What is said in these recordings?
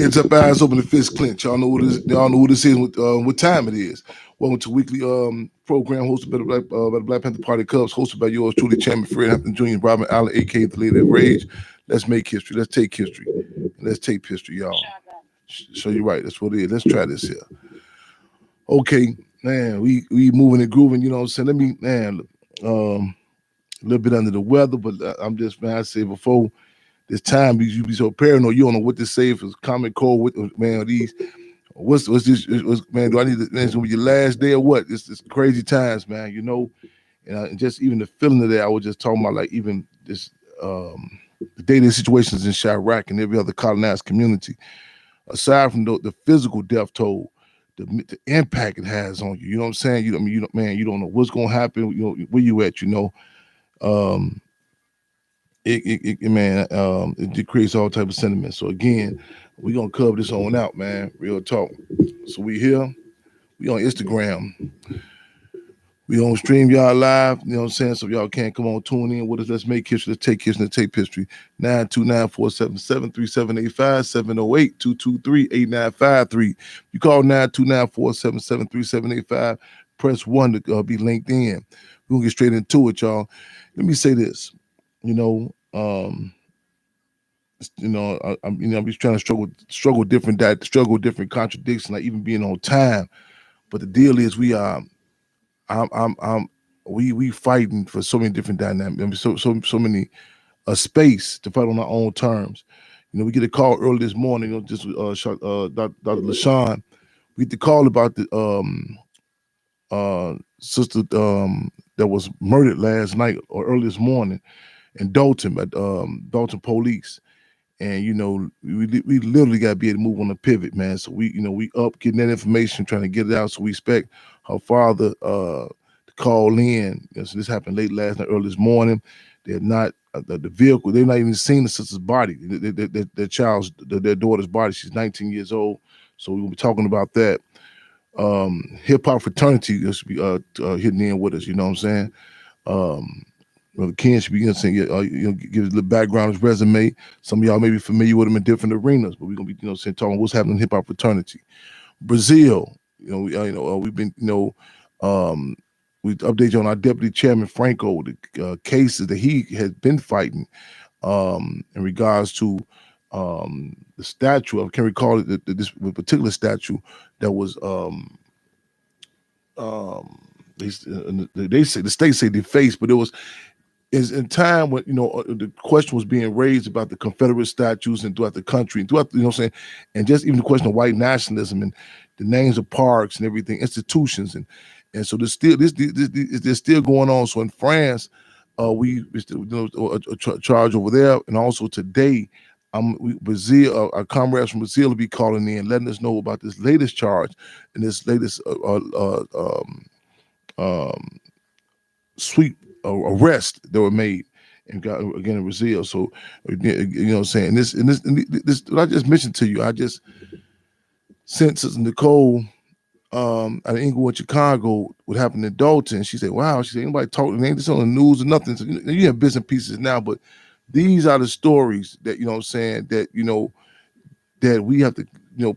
Heads up, eyes open, and fist clench. Y'all know what this. Y'all know what this is. What time it is. Welcome to weekly program hosted by the Black Panther Party Cubs, hosted by yours truly, Chairman Fred Hampton Jr. and Robin Allen, aka the Lady of Rage. Let's make history. Let's take history. Let's take history, y'all. So you're right. That's what it is. Let's try this here. Okay, man. We moving and grooving. You know what I'm saying? Let me, man. A little bit under the weather, but I'm just, man. I say before this time, you be so paranoid. You don't know what to say. If it's common cold, what, man, these. What's this? Man, do I need to? Man, it's gonna be your last day or what? It's crazy times, man. You know, and just even the feeling of that. I was just talking about, like, even this the daily situations in Chirac and every other colonized community. Aside from the physical death toll, the impact it has on you. You know what I'm saying? You, I mean, you know, man, you don't know what's gonna happen. You know where you at. You know, um, man, it creates all type of sentiments. So again, we gonna cover this on out, man. Real talk. So we here. We on Instagram. We on StreamYard Live. You know what I'm saying? So if y'all can't come on, tune in with us. Let's make history. Let's take history. Let's take history. 929-477-3785, 708-223-8953. You call 929-477-3785. Press 1 to be linked in. We're gonna get straight into it, y'all. Let me say this. You know, I'm just trying to struggle with different contradictions, like even being on time. But the deal is, we fighting for so many different dynamics. I mean, so many space to fight on our own terms. You know, we get a call early this morning. You know, just Dr. LaShawn. We get the call about the sister that was murdered last night or early this morning in Dalton at Dalton Police. And you know, we literally got to be able to move on the pivot, man. So we up getting that information, trying to get it out. So we expect her father to call in. You know, so this happened late last night, early this morning. They're not the vehicle. They're not even seen the sister's body, their daughter's body. She's 19 years old. So we'll be talking about that. Hip hop fraternity just be hitting in with us. You know what I'm saying? Brother Ken should be saying, give us a little background, his resume. Some of y'all may be familiar with him in different arenas, but we're gonna be, saying, talking what's happening in hip hop fraternity. Brazil, we've been, we update you on our deputy chairman Franco, the cases that he has been fighting in regards to the statue. I can't recall it, this particular statue that was they say the state say defaced, but it was is in time when the question was being raised about the Confederate statues and throughout the country and throughout, what I'm saying, and just even the question of white nationalism and the names of parks and everything, institutions, and so there's still there's still going on. So in France, we still a charge over there, and also today, Brazil, our comrades from Brazil will be calling in, letting us know about this latest charge and this latest sweep arrest that were made and got again in Brazil. So what I'm saying, this what I just mentioned to you, I just sent Sister Nicole out of Inglewood, Chicago, what happened in Dalton. She said, wow, she said, anybody talking, ain't this on the news or nothing. So, you have bits and pieces now, but these are the stories that, what I'm saying, that, that we have to,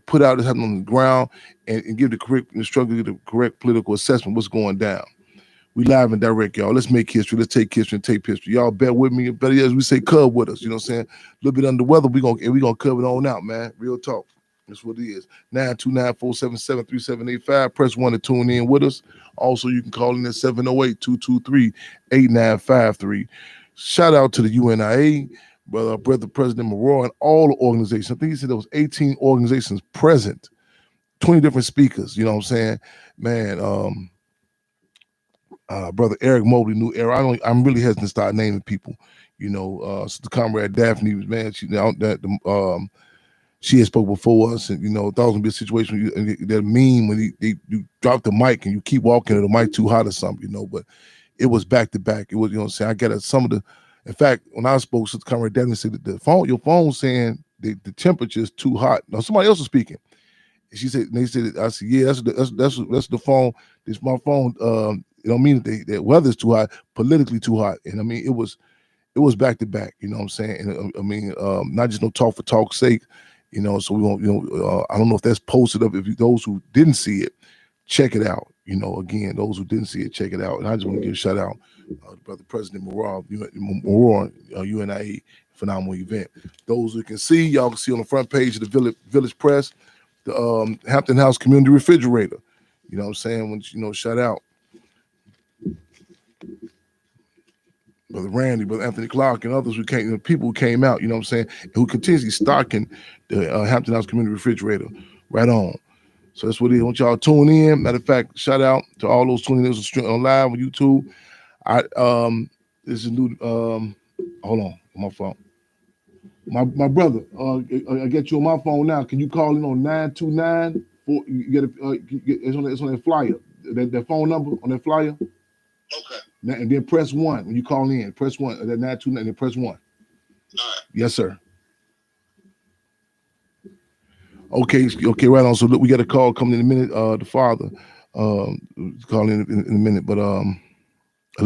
put out as happening on the ground and give the correct struggle, the correct political assessment, what's going down. We live and direct, y'all. Let's make history. Let's take history and take history. Y'all bear with me. Better yet, as we say, cub with us. You know what I'm saying? A little bit under the weather. We gonna cover it on out, man. Real talk. That's what it is. 929-477-3785. Press 1 to tune in with us. Also, you can call in at 708-223-8953. Shout out to the UNIA, brother President Moreau, and all the organizations. I think he said there was 18 organizations present, 20 different speakers. You know what I'm saying? Man, brother Eric Mobley, New Era. I'm really hesitant to start naming people. Sister Comrade Daphne, man, she had spoke before us, and thought it was gonna be a situation that mean when you drop the mic and you keep walking, and the mic too hot or something, But it was back to back. It was, what I'm saying, I got some of the. In fact, when I spoke, Sister Comrade Daphne said that your phone saying the temperature is too hot. Now somebody else was speaking. She said, and they said, I said, yeah, that's the phone. It's my phone. It don't mean that weather's too hot, politically too hot. And I mean, it was back to back, you know what I'm saying? And not just no talk for talk's sake. You know, so we won't. I don't know if that's posted up. If those who didn't see it, check it out. You know, again, those who didn't see it, check it out. And I just want to give a shout out to Brother President Morar, UNIA, phenomenal event. Those who can see, y'all can see on the front page of the Village Press, the Hampton House Community Refrigerator. You know what I'm saying? When shout out Brother Randy, Brother Anthony Clark, and others who came, people who came out. You know what I'm saying? Who continuously stocking the Hampton House Community Refrigerator. Right on. So that's what it is. I want y'all to tune in. Matter of fact, shout out to all those tuning in on live on YouTube. This is new. Hold on my phone. My brother, I get you on my phone now. Can you call in on 929? You get it's on that flyer. That phone number on that flyer. Okay. And then press 1 when you call in. Press 1. That 929. And then press 1. All right. Yes, sir. Okay, right on. So look, we got a call coming in a minute. The father, calling in a minute, but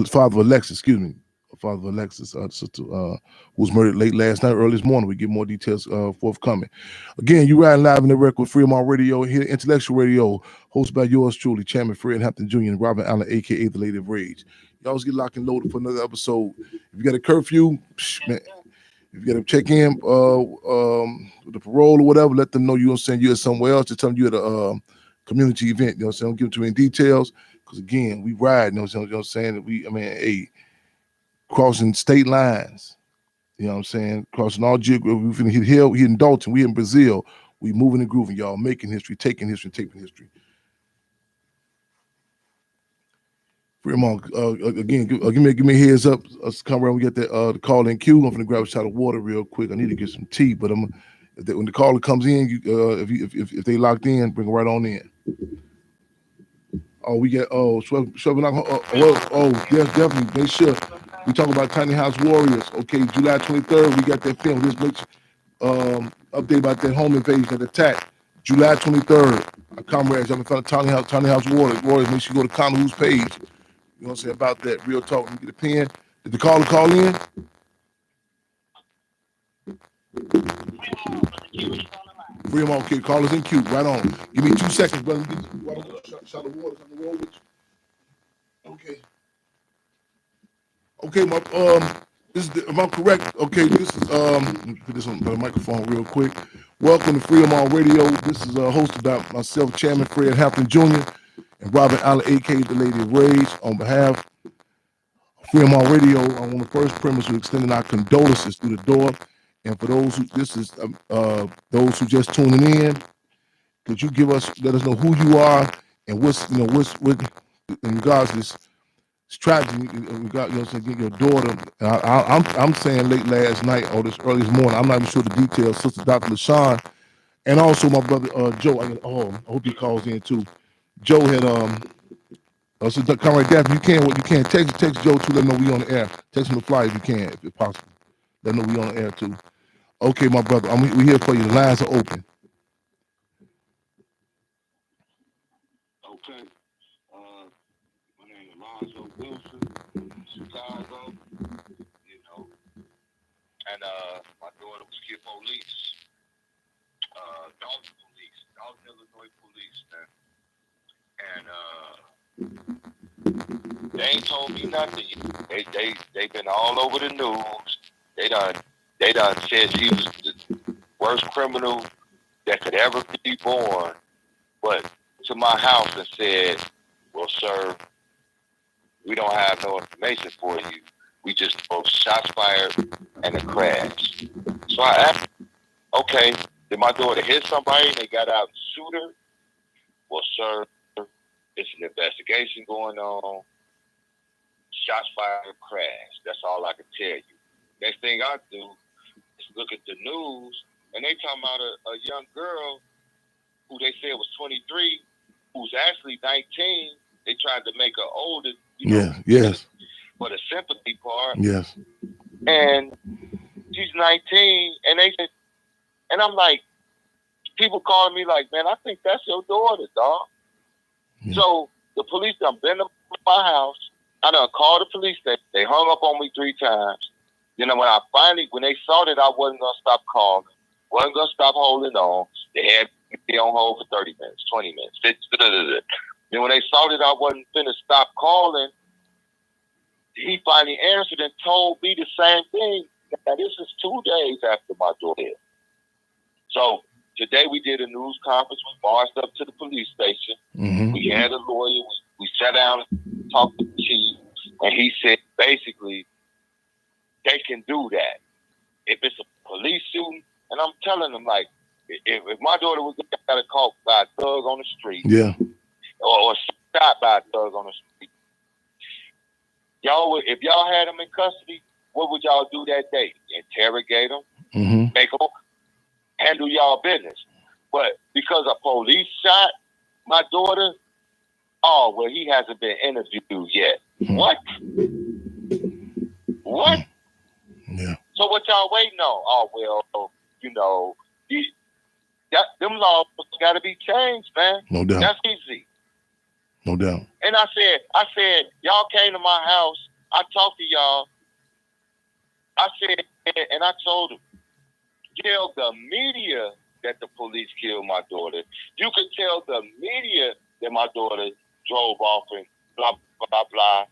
father of Alexis, excuse me, father of Alexis, sister, was murdered late last night, early this morning. We get more details forthcoming. Again, you riding live in the record with Freedom Radio here, Intellectual Radio, hosted by yours truly, Chairman Fred Hampton Jr. and Robin Allen, aka the Lady of Rage. Y'all just get locked and loaded for another episode. If you got a curfew, man. If you got to check in the parole or whatever, let them know you don't send you at somewhere else. Just tell them you at a community event. You know what I'm saying? Don't give them too many details. Because again, we ride, you know what I'm saying? Crossing state lines. You know what I'm saying? Crossing all geographic. We here in Dalton, we in Brazil. We moving and grooving, y'all, making history, taking history, taping history. Again, give me a heads up. Us come around, we get the call in queue. I'm gonna grab a shot of water real quick. I need to get some tea, but when the caller comes in, if they locked in, bring them right on in. Oh, we get yes, definitely. They should. We talk about Tiny House Warriors. Okay, July 23rd, we got that film. Just make update about that home invasion, that attack. July 23rd. Our comrades, y'all can find Tiny House Warriors. Make sure you go to Connor's page. You know what I'm saying about that? Real talk. You get a pen. Did the caller call in? Free them all, okay. Callers in queue. Right on. Give me 2 seconds, brother. Get shot of water on the road with you. Okay. Okay, am I correct? Okay, this is let me put this on the microphone real quick. Welcome to Freedom on Radio. This is hosted by myself, Chairman Fred Hampton Jr. and Robin Allen, aka the Lady of Rage, on behalf of Freedom on Radio. On the first premise, we're extending our condolences through the door. And for those who those who just tuning in, could you let us know who you are and what's in regards to this tragedy in regard, your daughter. I'm saying late last night or this early this morning. I'm not even sure the details. Sister Dr. LaShawn and also my brother Joe. I hope he calls in too. Joe had so come right there. If you can text Joe too. Let him know we on the air. Text him the flyer if you can, if possible. Let him know we on the air too. Okay, my brother, we here for you. The lines are open. Okay. My name is Lonzo Wilson, Chicago, and my daughter was kid police, Dalton Police, Dalton, Illinois Police, and they ain't told me nothing. They've been all over the news. They done said she was the worst criminal that could ever be born, but to my house and said, well, sir, we don't have no information for you. We just both shots fired and a crash. So I asked, okay, did my daughter hit somebody and they got out and shoot her? Well, sir, it's an investigation going on. Shots fired, crash. That's all I can tell you. Next thing I do is look at the news, and they talking about a young girl who they said was 23, who's actually 19. They tried to make her older. Yes. For the sympathy part. Yes. And she's 19, and I'm like, people calling me like, man, I think that's your daughter, dog. Yeah. So the police done been to my house. I done called the police. They hung up on me 3 times. When they saw that I wasn't gonna stop calling, Wasn't gonna stop holding on. They had me on hold for 30 minutes, 20 minutes. Then when they saw that I wasn't finna stop calling, he finally answered and told me the same thing. Now this is 2 days after my daughter. So today we did a news conference. We marched up to the police station. Mm-hmm. We had a lawyer. We sat down and talked to the chief, and he said basically they can do that if it's a police shooting. And I'm telling them, like, if my daughter was got caught by a thug on the street, Yeah. or shot by a thug on the street, if y'all had them in custody, what would y'all do that day? Interrogate them, Mm-hmm. make them handle y'all business. But because a police shot my daughter, oh well, he hasn't been interviewed yet. Mm-hmm. What? What? Yeah. So what y'all waiting on? Oh well, you know, them laws got to be changed, man. No doubt. That's easy. No doubt. And I said, y'all came to my house. I talked to y'all. I said, and I told them, tell the media that the police killed my daughter. You can tell the media that my daughter drove off and blah, blah, blah.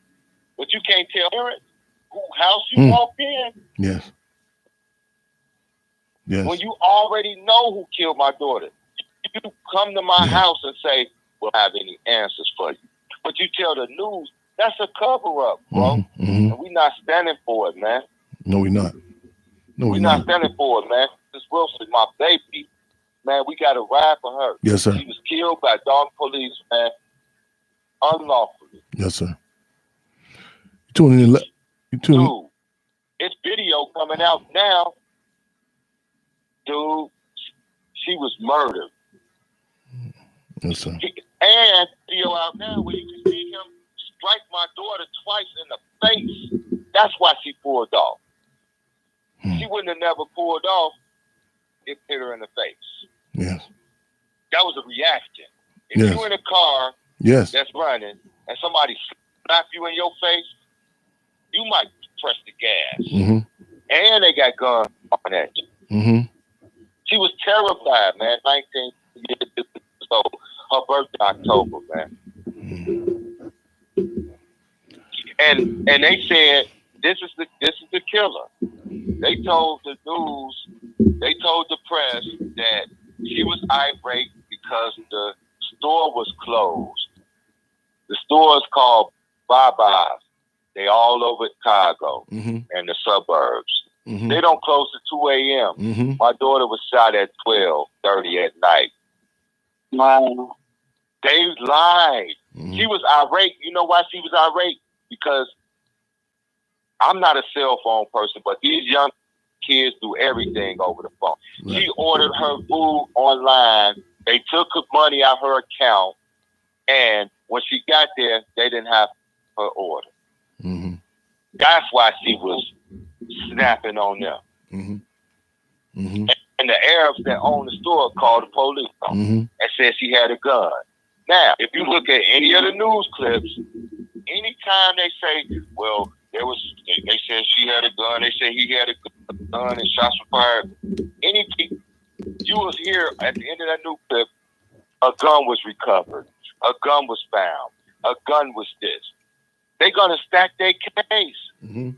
But you can't tell parents whose house you walked in. Yes. Yes. When you already know who killed my daughter. You come to my house and say, we'll have any answers for you. But you tell the news, that's a cover-up, bro. Mm-hmm. And we're not standing for it, man. No, we're not. No, we're not standing for it, man. This Wilson, my baby, man, we got to ride for her. Yes, sir. She was killed by dog police, man, unlawfully. Yes, sir. You tuning in? Dude, it's video coming out now. Dude, she was murdered. Yes, sir. And video out now where you can see him strike my daughter twice in the face. That's why she pulled off. She wouldn't have never pulled off if it hit her in the face. Yes. That was a reaction. If you're in a car that's running and somebody slap you in your face, you might press the gas. Mm-hmm. And they got guns on that. Mm-hmm. She was terrified, man. 19 years old. Her birthday October, man. And they said this is the killer. They told the news, they told the press that she was irate because the store was closed. The store is called Bye-Bye's. They all over Chicago and the suburbs. Mm-hmm. They don't close at 2 a.m. Mm-hmm. My daughter was shot at 12:30 at night. Wow. They lied. Mm-hmm. She was irate. You know why she was irate? Because I'm not a cell phone person, but these young kids do everything over the phone. Right. She ordered her food online. They took her money out her account, and when she got there, they didn't have her order. Mm-hmm. That's why she was snapping on them. Mm-hmm. Mm-hmm. And the Arabs that owned the store called the police and said she had a gun. Now, if you look at any of the news clips, anytime they say, well, they said she had a gun, they said he had a gun and shots were fired, anything, you will hear at the end of that news clip, a gun was recovered, a gun was found, a gun was this. They're going to stack their case. Mm-hmm.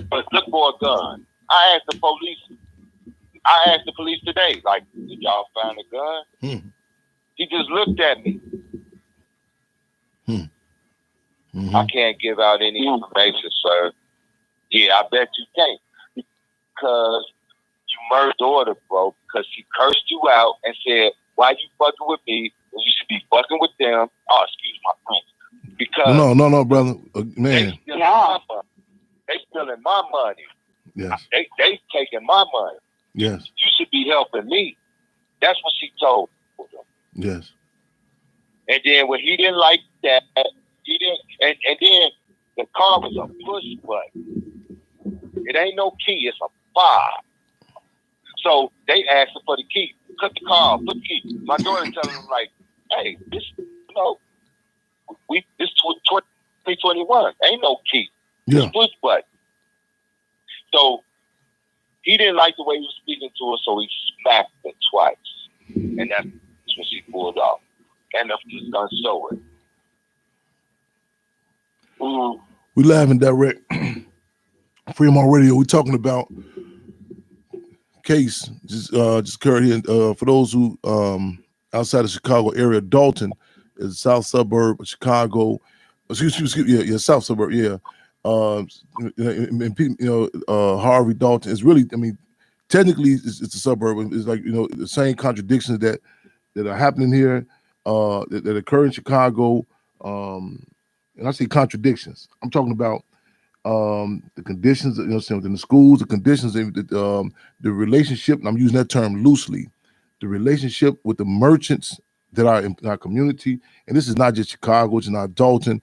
But look for a gun. I asked the police today, like, did y'all find a gun? Mm-hmm. He just looked at me. Mm-hmm. I can't give out any information, sir. Yeah, I bet you can't. Because you murdered your daughter, bro, because she cursed you out and said, why you fucking with me when you should be fucking with them? Oh, excuse my French. Because no, brother. Man. They stealing my money. Yes. They taking my money. Yes. You should be helping me. That's what she told them. Yes. And then when he didn't like that, he didn't. And then the car was a push button. It ain't no key. It's a fob. So they asked her for the key. Cut the car off. Put the key. My daughter telling them like, "Hey, this 2021 ain't no key. Yeah. Push button." So He didn't like the way he was speaking to her, so he smacked her twice. And that's when she pulled off. And the gun show it. Mm-hmm. We live and direct. Freedom on Radio. We're talking about case just occurred here. For those who outside the Chicago area, Dalton is a south suburb of Chicago. Excuse me, south suburb, yeah. Harvey, Dalton is really, I mean, technically it's a suburb. It's like, the same contradictions that are happening here, that occur in Chicago. And I say contradictions. I'm talking about the conditions, within the schools, the conditions, the relationship, and I'm using that term loosely, the relationship with the merchants that are in our community. And this is not just Chicago, it's not Dalton,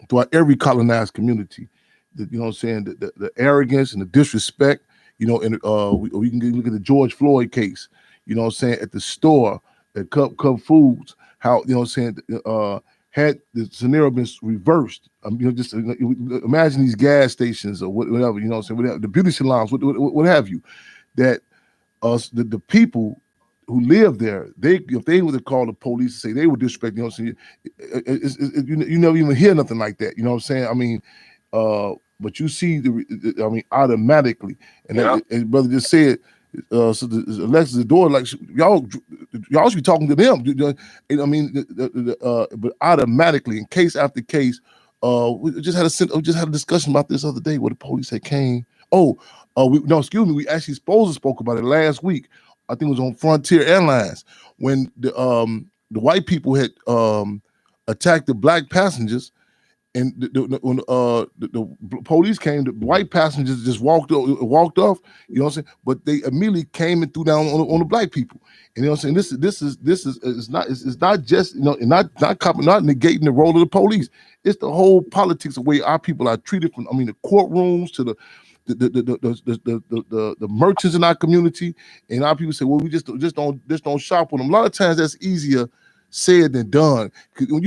throughout every colonized community, the arrogance and the disrespect, and we can look at the George Floyd case, at the store, at Cub Foods, how, had the scenario been reversed, just imagine these gas stations or whatever, whatever, the beauty salons, what have you, that the people who live there, if they were to call the police and say they were disrespecting, you never even hear nothing like that. You know what I'm saying? I mean, but you see automatically, and as brother just said, so Alexis Adore, like y'all should be talking to them. I mean, but automatically, in case after case, we just had a discussion about this other day where the police had came. We actually spoke about it last week. I think it was on Frontier Airlines when the white people had attacked the black passengers. And when the police came, the white passengers just walked off, but they immediately came and threw down on the black people. And this is not just not negating the role of the police. It's the whole politics of the way our people are treated from the courtrooms to the merchants in our community. And our people say, well, we just don't shop with them. A lot of times that's easier said than done. When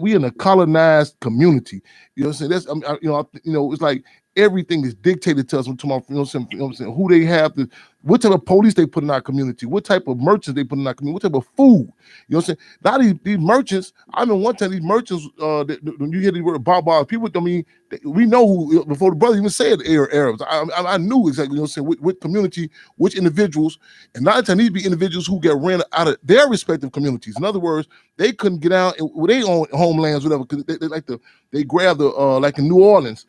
we in a colonized community, that's it's like everything is dictated to us. I'm talking about, who they have, what type of police they put in our community, what type of merchants they put in our community, what type of food. A lot of these merchants. I remember one time these merchants, when you hear the word Baba, people, we know who, before the brother even said Arabs. I knew exactly, what community, which individuals, and a lot of times these be individuals who get ran out of their respective communities. In other words, they couldn't get out with their own homelands, whatever, because they grabbed like in New Orleans,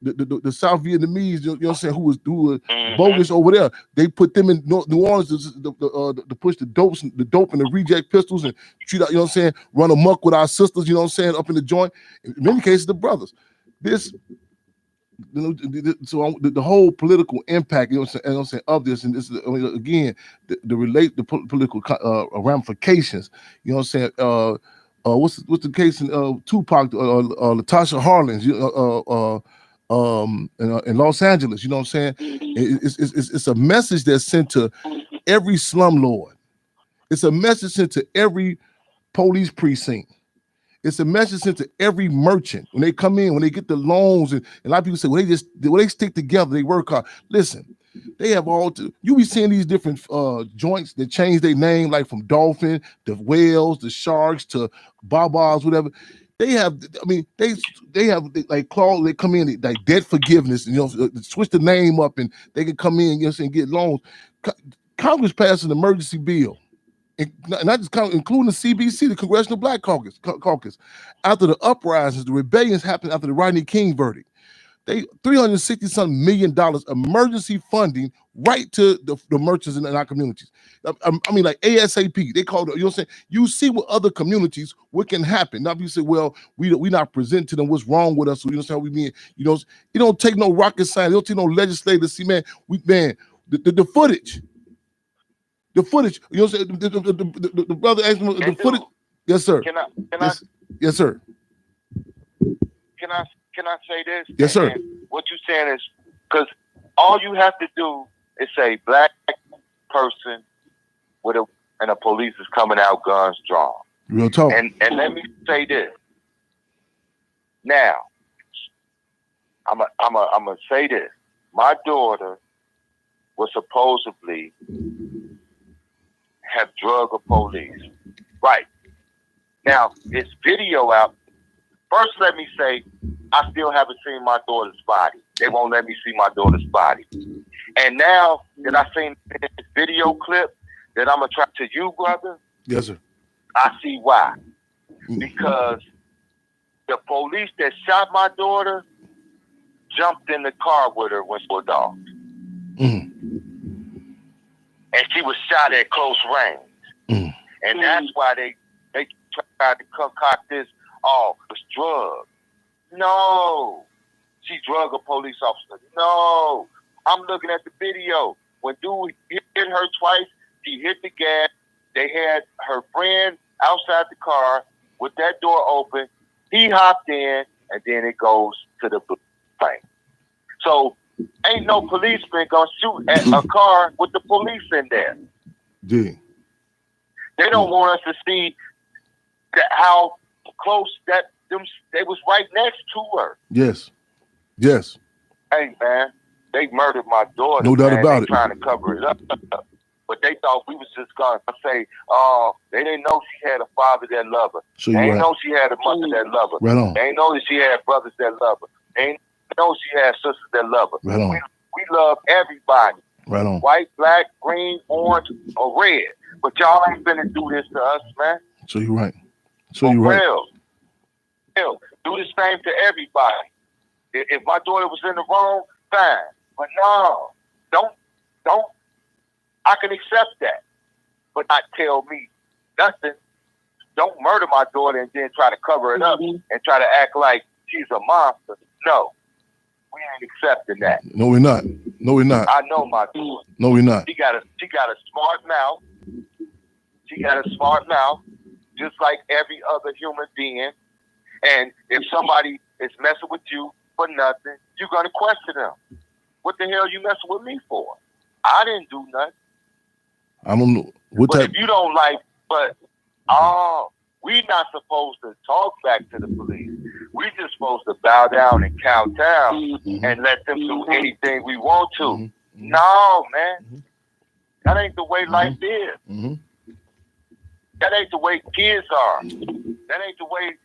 the South Vietnamese, who was bogus over there. They put them in New Orleans to push the dope and the reject pistols and treat out, run amok with our sisters, up in the joint. In many cases, the brothers. This, so the whole political impact, of this, and this is again the political ramifications. What's the case in Tupac, Latasha Harlins, in Los Angeles? It's a message that's sent to every slumlord. It's a message sent to every police precinct. It's a message sent to every merchant when they come in, when they get the loans, and a lot of people say, well, they stick together, they work hard. Listen, they have you be seeing these different joints that change their name, like from Dolphin to Whales, the Sharks to Babas, whatever. They have, they have like clause. They come in like debt forgiveness, switch the name up, and they can come in, and get loans. Congress passed an emergency bill, and not just including the CBC, the Congressional Black Caucus. After the uprisings, the rebellions happened after the Rodney King verdict. They $360-something million emergency funding right to the merchants in our communities. Like ASAP. They called it. You see what other communities, what can happen. Now you say, well, we not present to them what's wrong with us. So how we mean. You don't take no rocket science. You don't take no legislator to see, man. The footage. The footage. The brother asked me the footage. Yes, sir. Yes, sir. Can I say this? Yes, sir. And what you're saying is, because all you have to do is say black person and the police is coming out guns drawn. Real talk. And let me say this. Now, I'm gonna say this. My daughter was supposedly have drug a police. Right. Now, it's video out. First, let me say, I still haven't seen my daughter's body. They won't let me see my daughter's body. And now that I've seen this video clip that I'm going to try to you, brother. Yes, sir. I see why. Because the police that shot my daughter jumped in the car with her when she was off. Mm. And she was shot at close range. Mm. And that's why they tried to concoct this, oh, it's drugs. No. She drug a police officer. No. I'm looking at the video. When dude hit her twice, she hit the gas. They had her friend outside the car with that door open. He hopped in, and then it goes to the plane. So ain't no policeman gonna shoot at a car with the police in there. Dang. They don't want us to see how close that they was right next to her. Yes. Yes. Hey man, they murdered my daughter. No doubt about it. Trying to cover it up. But they thought we was just gonna say, oh, they didn't know she had a father that loved her. So they didn't know she had a mother that loved her. Right on. They didn't know that she had brothers that loved her. They didn't know she had sisters that love her. Right on. We love everybody. Right on. White, black, green, orange, or red. But y'all ain't finna do this to us, man. So you're right. So you're right. Real. Do the same to everybody. If my daughter was in the wrong, fine. But no, don't. I can accept that, but not tell me nothing. Don't murder my daughter and then try to cover it up and try to act like she's a monster. No, we ain't accepting that. No, we're not. No, we're not. I know my daughter. No, we're not. She got a smart mouth. She got a smart mouth, just like every other human being. And if somebody is messing with you for nothing, you're gonna question them. What the hell you messing with me for? I didn't do nothing. I don't know what but type. If you don't like, we not supposed to talk back to the police. We just supposed to bow down and kowtow and let them do anything we want to. No, man, that ain't the way life is. That ain't the way kids are. That ain't the way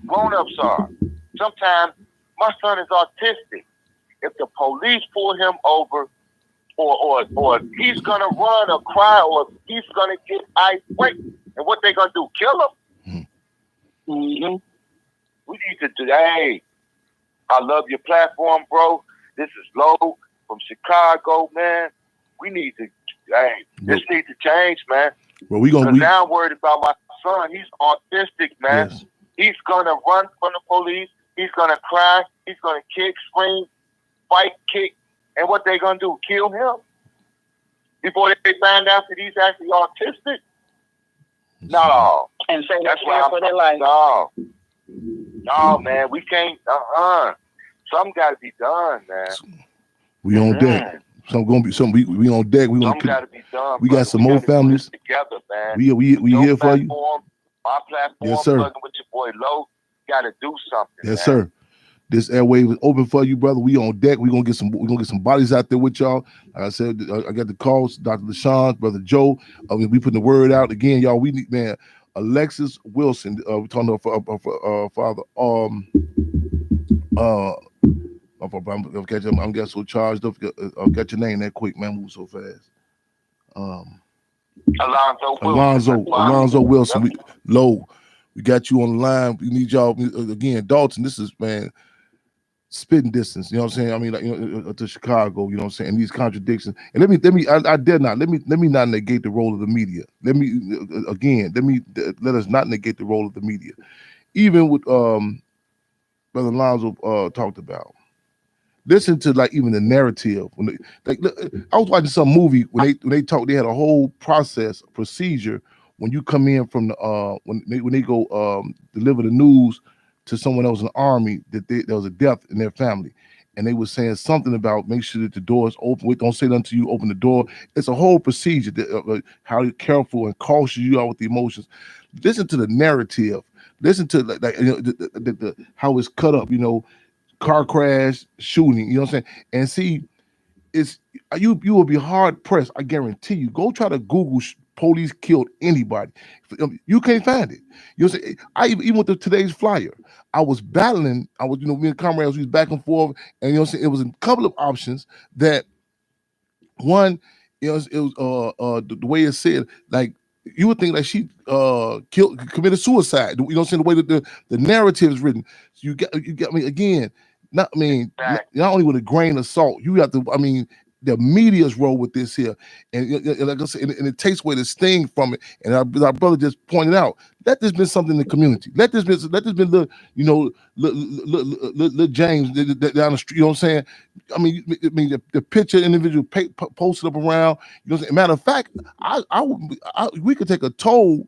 grown-ups are. Sometimes my son is autistic. If the police pull him over, or he's gonna run or cry, or he's gonna get irate, and what they gonna do? Kill him? We need to do. Hey, I love your platform, bro. This is Low from Chicago, man. We need to. Hey, this needs to change, man. Well, now I'm worried about my son. He's autistic, man. Yes. He's gonna run from the police. He's gonna cry. He's gonna kick, scream, fight, kick. And what they gonna do? Kill him? Before they find out that he's actually autistic? No. And say that's why for their life. No, man, we can't. Something got to be done, man. We on deck. Something gonna be something. We on deck. We something got to be done. We got some more families together, man. We here for you. My platform, yes, sir. With your boy Low, got to do something. Yes, man. sir. This airwave is open for you, brother. We on deck. We're gonna get some bodies out there with y'all. Like I said, I got the calls, Dr. LaShawn, Brother Joe. We putting the word out again, y'all. We need, man, Alexis Wilson. We're talking to Father. I'm getting so charged up. I'll get your name that quick, man. Move so fast. Alonzo Wilson. Low. We got you on the line. We need y'all again, Dalton. This is, man, spitting distance. You know what I'm saying? I mean, like, to Chicago. You know what I'm saying? And these contradictions. And let me. I dare not. Let me not negate the role of the media. Let us not negate the role of the media. Even with Brother Alonzo talked about. Listen to like even the narrative. When I was watching some movie when they talked. They had a whole procedure. When you come in from the when they go deliver the news to someone else in the army that there was a death in their family, and they were saying something about make sure that the door is open. Wait, don't say that until you open the door. It's a whole procedure that how careful and cautious you are with the emotions. Listen to the narrative. Listen to like how it's cut up. You know, car crash, shooting. You know what I'm saying? And see, it's you will be hard pressed. I guarantee you. Go try to Google police killed anybody. You can't find it. You know what I'm saying? I even with today's flyer, I was battling. I was, me and comrades, we was back and forth, and you know what I'm saying? It was a couple of options that one, it was the way it said, like you would think like she committed suicide. You know what I'm saying? The way that the narrative is written. So you got me again. Not only with a grain of salt, you have to. The media's role with this here, and like I said, and it takes away the sting from it. And our brother just pointed out, let this been something in the community. Let this been little James down the street. You know what I'm saying? The picture individual posted up around. You know what I'm saying? Matter of fact, we could take a poll.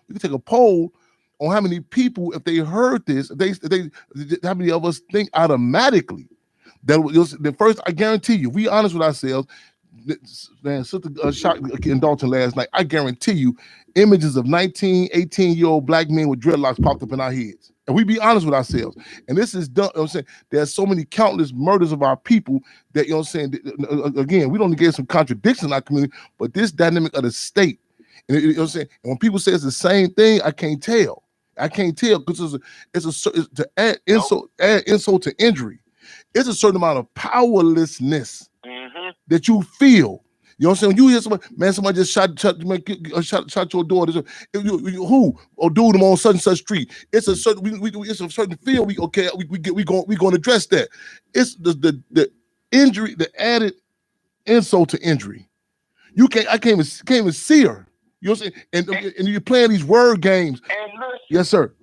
We could take a poll on how many people, if they heard this, how many of us think automatically that the first. I guarantee you, we honest with ourselves. Man, sister shot in Dalton last night. I guarantee you, images of 19, 18-year-old black men with dreadlocks popped up in our heads. And we be honest with ourselves. And this is done. You know what I'm saying? There's so many countless murders of our people that, you know what I'm saying? Again, we don't get some contradictions in our community, but this dynamic of the state. And you know what I'm saying? And when people say it's the same thing, I can't tell. Because it's to add insult to injury. It's a certain amount of powerlessness that you feel. You know what I'm saying? When you hear somebody just shot your daughter. Who? Or dude them on such and such street. It's a certain it's a certain feel. We going to address that. It's the injury, the added insult to injury. I can't even see her. You know what I'm saying? And you're playing these word games. And listen, yes, sir.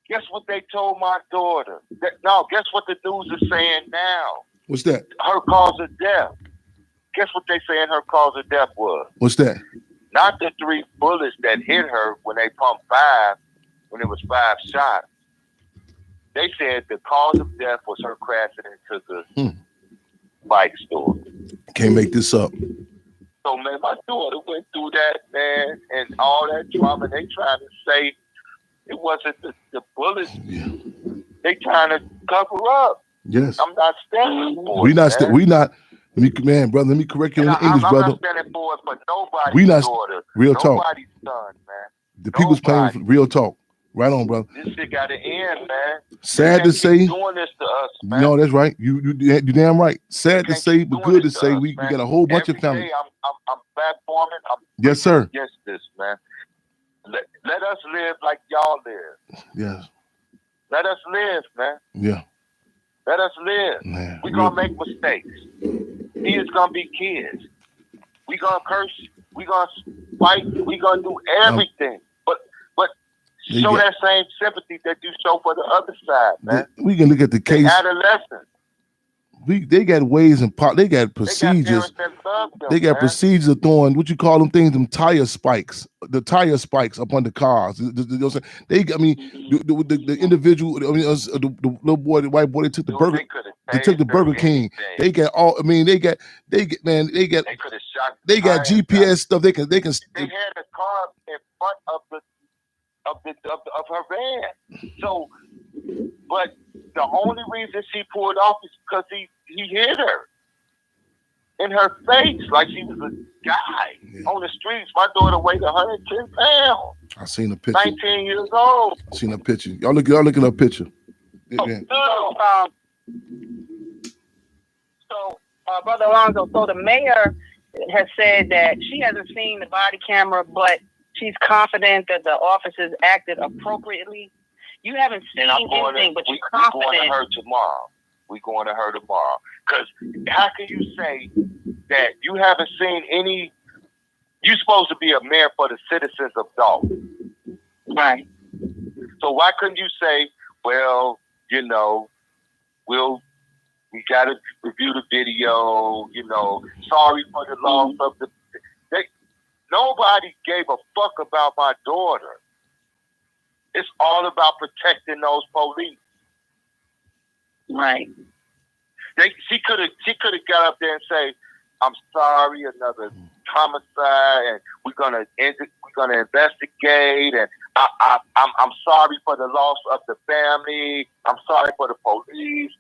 Guess what they told my daughter? Guess what the news is saying now? What's that? Her cause of death. Guess what they saying her cause of death was? What's that? Not the 3 bullets that hit her when they pumped 5, when it was 5 shots. They said the cause of death was her crashing into the bike store. Can't make this up. So, man, my daughter went through that, man, and all that trauma. They trying to say it wasn't the bullets. Yeah. They trying to cover up. Yes. I'm not standing for it. We not. Brother, let me correct you in English, brother. I'm not standing for it for nobody's we not, daughter. Real talk. Nobody's son, man. The people's playing real talk. Right on, brother. This shit got to end, man. Sad to say. Doing this to us, man. No, that's right. You damn right. Sad to say, but good to say. We got a whole bunch of families. I'm platforming. Yes, sir. Against this, man. Let us live like y'all live. Yes. Let us live, man. Yeah. Let us live. Man, we're going to make mistakes. Kids going to be kids. We're going to curse. We're going to fight. We're going to do everything. But show that same sympathy that you show for the other side, man. We can look at the case. Adolescents. They got ways and they got procedures. They got procedures of throwing what you call them things, them tire spikes, the tire spikes up on the cars. The individual, the little boy, the white boy, they took the burger. They took the Burger King. They got all. They got GPS stuff. They can. They had a car in front of her van. So, but the only reason she pulled off is because he hit her in her face like she was a guy on the streets. My daughter weighed 110 pounds. I seen a picture. 19 years old. I seen a picture. Y'all look at her picture. So, Brother Alonzo, so the mayor has said that she hasn't seen the body camera, but she's confident that the officers acted appropriately. You haven't seen anything, but you're confident. We're going to her tomorrow. Because how can you say that you haven't seen any? You're supposed to be a mayor for the citizens of Dalton. Right. So why couldn't you say, well, we got to review the video, sorry for the loss of the... Nobody gave a fuck about my daughter. It's all about protecting those police. Right. She could have got up there and say, "I'm sorry, another homicide, and we're gonna investigate, and I'm sorry for the loss of the family. I'm sorry for the police.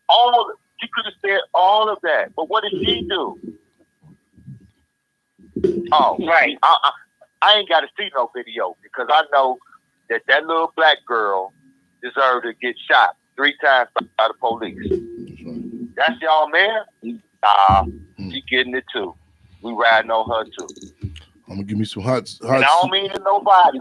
She could have said all of that, but what did she do? Oh, right. I ain't got to see no video because I know that little black girl deserved to get shot 3 times by the police. That's y'all man? Nah, she getting it too. We riding on her too. I'm gonna give me some hot. And I don't mean to nobody,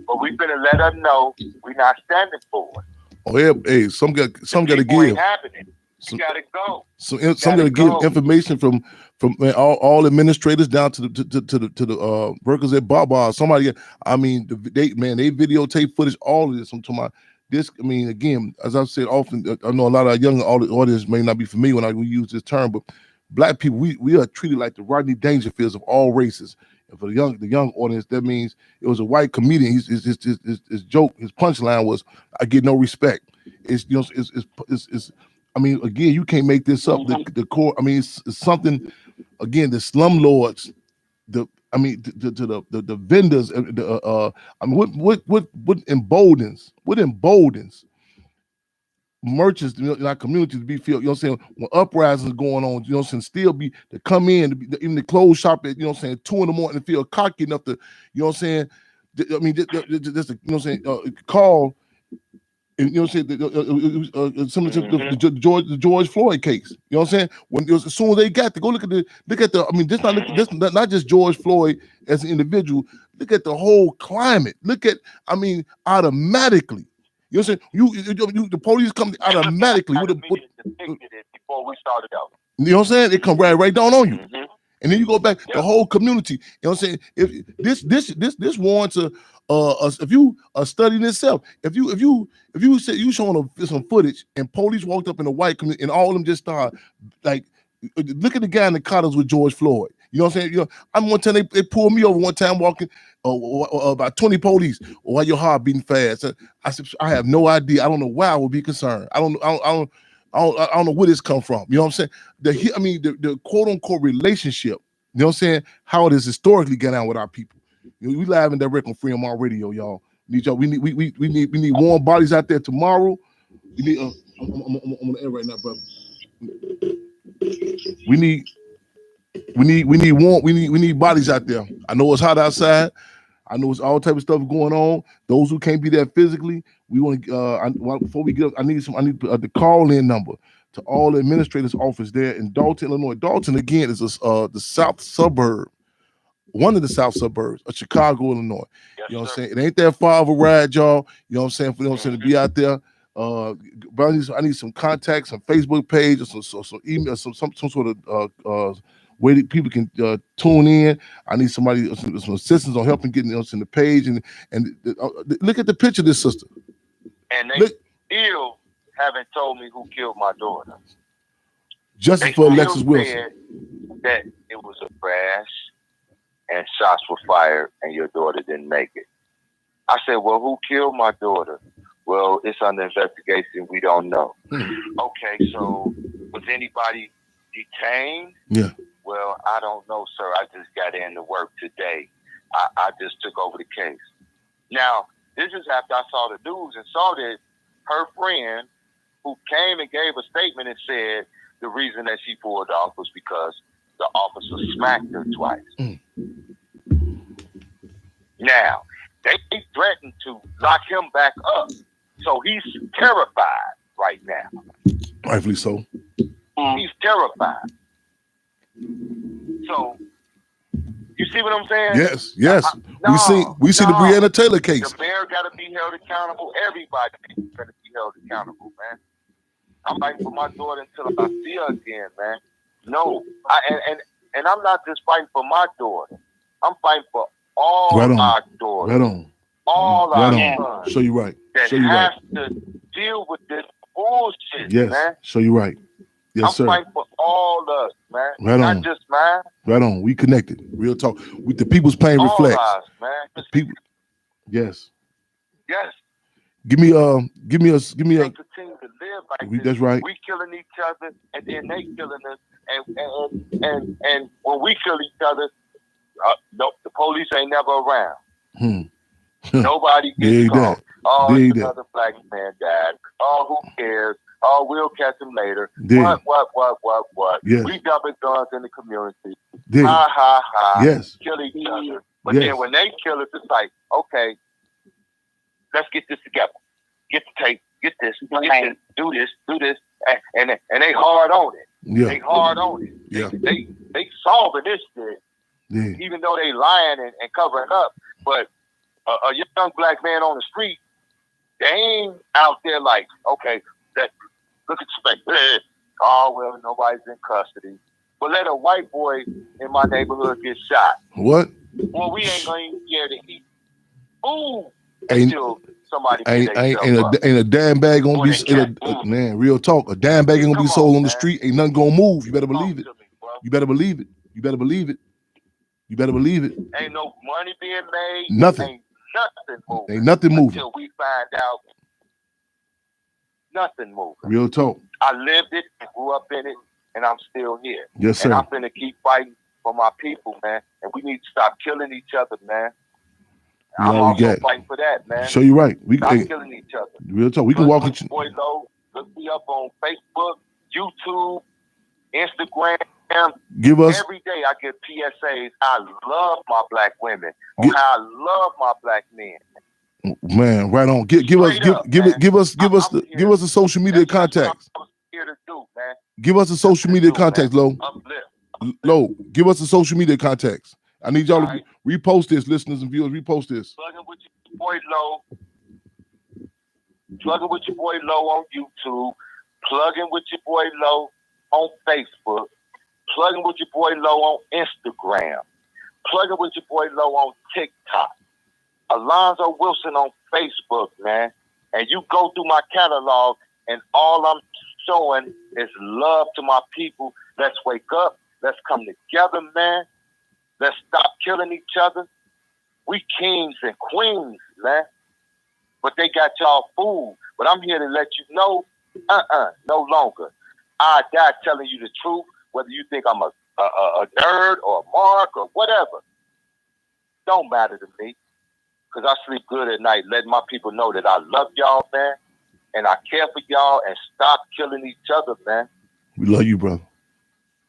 but we finna let her know we not standing for it. Oh yeah, hey, some got to give. Ain't happening. You gotta go. Some got to give information from all administrators down to the workers at Baba. Somebody, I mean, they videotape footage, all of this. I'm talking about this. I mean, again, as I've said often, I know a lot of young audience may not be familiar when I use this term, but black people, we are treated like the Rodney Dangerfields of all races. And for the young audience, that means it was a white comedian. His joke, his punchline was, "I get no respect." It's I mean, again, you can't make this up. The core, I mean, it's something. Again, the slumlords, the vendors. I mean, what emboldens merchants in our community to be feel, you know what I'm saying, when uprisings going on, you know what I'm saying, still be to come in, even the clothes shop at, you know what I'm saying, 2 a.m. and feel cocky enough to, you know what I'm saying, I mean, just you know what I'm saying, call, and you know what I'm saying, similar to the George Floyd case, you know what I'm saying, when as soon as they got to go look at the, I mean, this not just George Floyd as an individual, look at the whole climate, I mean, automatically. You know what I'm saying? You the police come automatically before we started out. You know what I'm saying? They come right down on you. Mm-hmm. And then you go back, the whole community. You know what I'm saying? If this warrants if you are studying itself, if you say you showing some footage and police walked up in the white community and all of them just start like, look at the guy in the collars with George Floyd. You know what I'm saying? You know, I'm one time they pulled me over one time walking about 20 police while your heart beating fast. I said, I have no idea. I don't know why I would be concerned. I don't know where this come from. You know what I'm saying? The quote unquote relationship. You know what I'm saying? How it is historically get on with our people. You know, we live and direct on Freedom Radio, y'all. We need warm bodies out there tomorrow. We need. I'm on the air right now, brother. We need bodies out there. I know it's hot outside. I know it's all type of stuff going on. Those who can't be there physically, we want to. Before we get, I need the call-in number to all the administrators' office there in Dalton, Illinois. Dalton again is the south suburb, one of the south suburbs of Chicago, Illinois. Yes, you know what I'm saying? It ain't that far of a ride, y'all. You know what I'm saying? For to be out there. But I need some contacts, some Facebook page, or some email, some sort of way that people can tune in. I need some assistance on helping getting us in the page and look at the picture of this sister. And they still haven't told me who killed my daughter. Justice for Alexis Wilson. That it was a crash and shots were fired and your daughter didn't make it. I said, well, who killed my daughter? Well, it's under investigation. We don't know. Okay, so was anybody detained? Yeah. Well, I don't know, sir. I just got in to work today. I just took over the case. Now, this is after I saw the news and saw that her friend who came and gave a statement and said the reason that she pulled off was because the officer smacked her twice. Now, they threatened to lock him back up. So he's terrified right now. Rightfully so. He's terrified. So, you see what I'm saying? Yes. We see the Breonna Taylor case. The mayor got to be held accountable. Everybody got to be held accountable, man. I'm fighting for my daughter until I see her again, man. No, and I'm not just fighting for my daughter. I'm fighting for all our daughters. Right on. All our sons. Show you right. That has to deal with this bullshit, man. Show you right. Yes, sir. I'm fighting for all of us, man. Right Not on. just mine. Right on. We connected. Real talk. With the people's pain all reflects. Lives, man. People. Yes. Yes. Give me a. They continue to live like this. That's right. We killing each other, and then they killing us, and when we kill each other, the police ain't never around. Nobody gets Dig caught. that. Oh, Dig it's that. another black man died. Oh, who cares? Oh, we'll catch him later. Dig. What? Yes. We dumping guns in the community. Dig. Ha, ha, ha. Yes. Kill each other. But Yes. then when they kill us, it's like, okay, let's get this together. Get the tape. Get this. Do this. And they hard on it. Yeah. They hard on it. Yeah. They solving this shit. Yeah. Even though they lying and covering up. But a young black man on the street, they ain't out there like, okay, look at the space. Oh, well, nobody's in custody. But let a white boy in my neighborhood get shot. What? Well, we ain't going to get to eat food Ain't until somebody ain't up. a damn bag gonna Or be they man, real talk. A damn bag ain't gonna be Come sold on, on the man. street. Ain't nothing gonna move. You better believe it. Talk to me, bro. You better believe it. You better believe it. You better believe it. Ain't no money being made. Nothing. Ain't nothing moving. Ain't nothing moving. Until we find out nothing moving. Real talk. I lived it and grew up in it, and I'm still here. Yes, sir. And I'm finna keep fighting for my people, man. And we need to stop killing each other, man. I'm also fighting for that, man. So you're right. We stop killing each other. Real talk. We can walk into Boy Low. Look me up on Facebook, YouTube, Instagram. Give us every day. I get PSAs. I love my black women. How I love my black men. Man, right on. Give us the social media contacts. What I was here to do, man. Give us the social media contacts, Lo. Lo, give us the social media contacts. I need y'all to repost this, listeners and viewers. Repost this. Plugging with your boy Low. Plugging with your boy Low on YouTube. Plugging with your boy Low on Facebook. Plugging with your boy Low on Instagram. Plugging with your boy Low on TikTok. Alonzo Wilson on Facebook, man. And you go through my catalog, and all I'm showing is love to my people. Let's wake up. Let's come together, man. Let's stop killing each other. We kings and queens, man. But they got y'all fooled. But I'm here to let you know, no longer. I die telling you the truth, whether you think I'm a nerd or a mark or whatever. Don't matter to me. Because I sleep good at night, letting my people know that I love y'all, man. And I care for y'all, and stop killing each other, man. We love you, brother.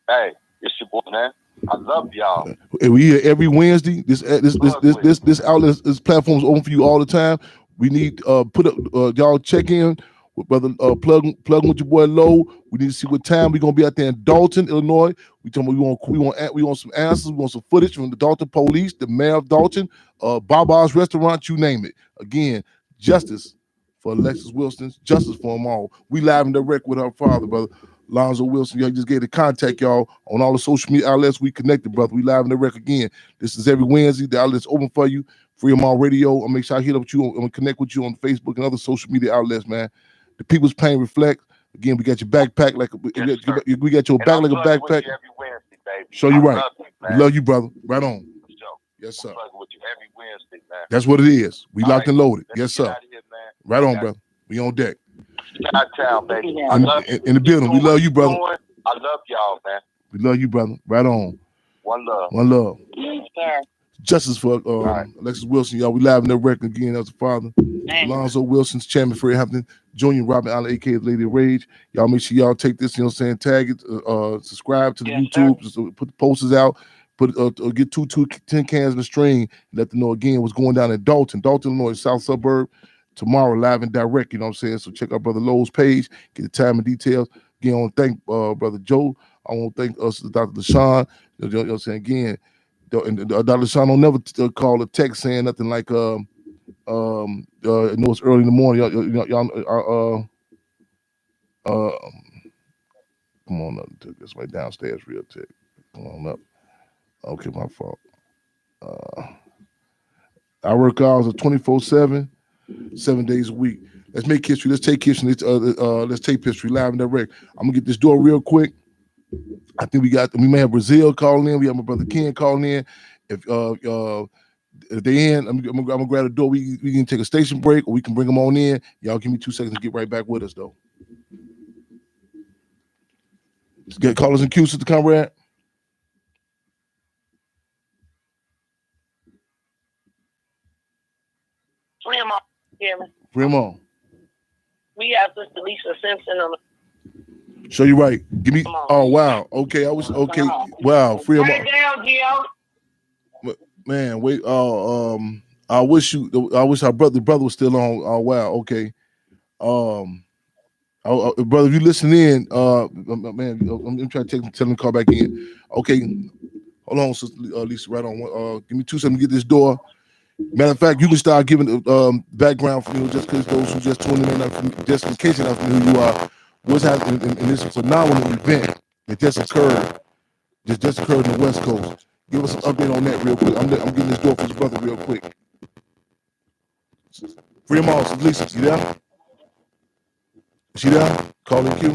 Hey, it's your boy, man. I love y'all. And we here every Wednesday. This outlet, this platform is open for you all the time. We need y'all check in with brother plug with your boy Low. We need to see what time we're gonna be out there in Dalton, Illinois. We want some answers. We want some footage from the Dalton police, the mayor of Dalton, Baba's restaurant, you name it. Again, justice for Alexis Wilson, justice for them all. We live and direct with her father, brother. Lonzo Wilson, y'all just gave the contact, y'all, on all the social media outlets. We connected, brother. We live in the rec again. This is every Wednesday. The outlet's open for you. Freedom on Radio. I'll make sure I hit up with you and connect with you on Facebook and other social media outlets, man. The People's Pain Reflect. Again, we got your backpack we got your back like a backpack. Every Wednesday, baby. Show you right. We love you, brother. Right on. Yes, sir. With you every Wednesday, man. That's what it is. We locked and loaded. Yes, sir. Here, right on, brother. We on deck. Town, baby. In the building. We love you, brother. I love y'all, man. We love you, brother. Right on. One love. One love. Yes, Justice for Alexis Wilson, y'all. We live in the record again as a father. Alonzo Wilson's chairman, Fred Hampton, Junior Robin Allen, aka Lady of Rage. Y'all make sure y'all take this, tag it, subscribe to the YouTube, just put the posters out, get two tin cans in the string, let them know again what's going down in Dalton, Illinois, South Suburb, tomorrow, live and direct, you know what I'm saying? So check out Brother Lowe's page, get the time and details. Again, I want to thank Brother Joe. I want to thank Dr. Deshaun. You know what I'm saying? Again, Dr. Deshaun don't never call a text saying nothing like, I know it's early in the morning. Y'all come on up. This way downstairs real quick. Come on up. Okay, my fault. Our work hours are 24/7, 7 days a week. Let's make history. Let's take history. Let's take history live and direct. I'm gonna get this door real quick. I think we may have Brazil calling in. We have my brother Ken calling in. If they in, I'm gonna grab the door. We can take a station break, or we can bring them on in. Y'all give me 2 seconds to get right back with us, though. Let's get callers and cues, Sister Conrad. Free him on. Yeah. Free him on. We have Sister Lisa Simpson on. So you're right. Give me. Oh wow. Okay, I was okay. Wow. Free him on. Down, Gio. Man, wait. I wish our brother was still on. Oh wow. Okay. Brother, if you listen in, man, I'm trying to tell him to call back in. Okay. Hold on, Sister Lisa. Right on. Give me 2 seconds to get this door. Matter of fact, you can start giving background for just because those who just tuning in, just in case you're not familiar who you are, what's happening in this phenomenal event that just occurred in the West Coast. Give us an update on that real quick. I'm getting this door for his brother real quick. Free him all, Lisa. You there? Is she there? Calling Q.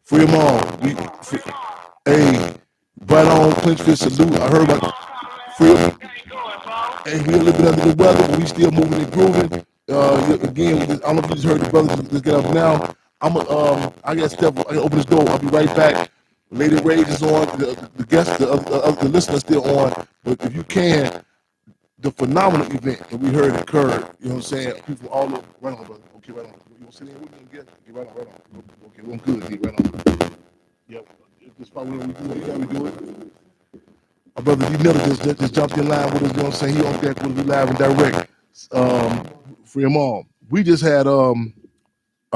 Free them all. Hey, right on, clinch fist salute. I heard about free them. Hey, we a little bit under the weather, but we still moving and grooving. Again, I don't know if you just heard the brothers just get up now. I got step. I can open this door. I'll be right back. Lady Rage is on. The guests, the listeners still on. But if you can, the phenomenal event that we heard occurred. You know what I'm saying? People all over. Right on, brother. Okay, right on. You want to sit in with me and get right on. Okay, well, I'm good. Get right on. Yep. This probably what we do. Yeah, we do it. My brother D Miller just jumped in line with us. You know what I'm saying? He on deck with us live and direct. Free them all. We just had I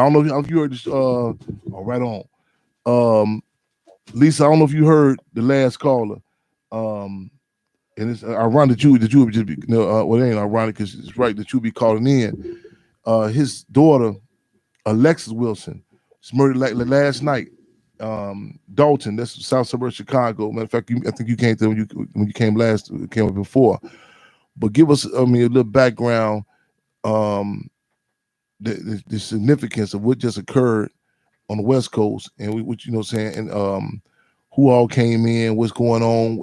don't know if you heard this. Right on. Lisa, I don't know if you heard the last caller. And it's ironic that you would just be. Well, it ain't ironic because it's right that you be calling in. His daughter, Alexis Wilson, was murdered last night. Dalton, that's South suburb of Chicago. Matter of fact, I think you came there when you came up before. But give us, a little background, the significance of what just occurred on the West Coast, and what you know, saying, and who all came in, what's going on,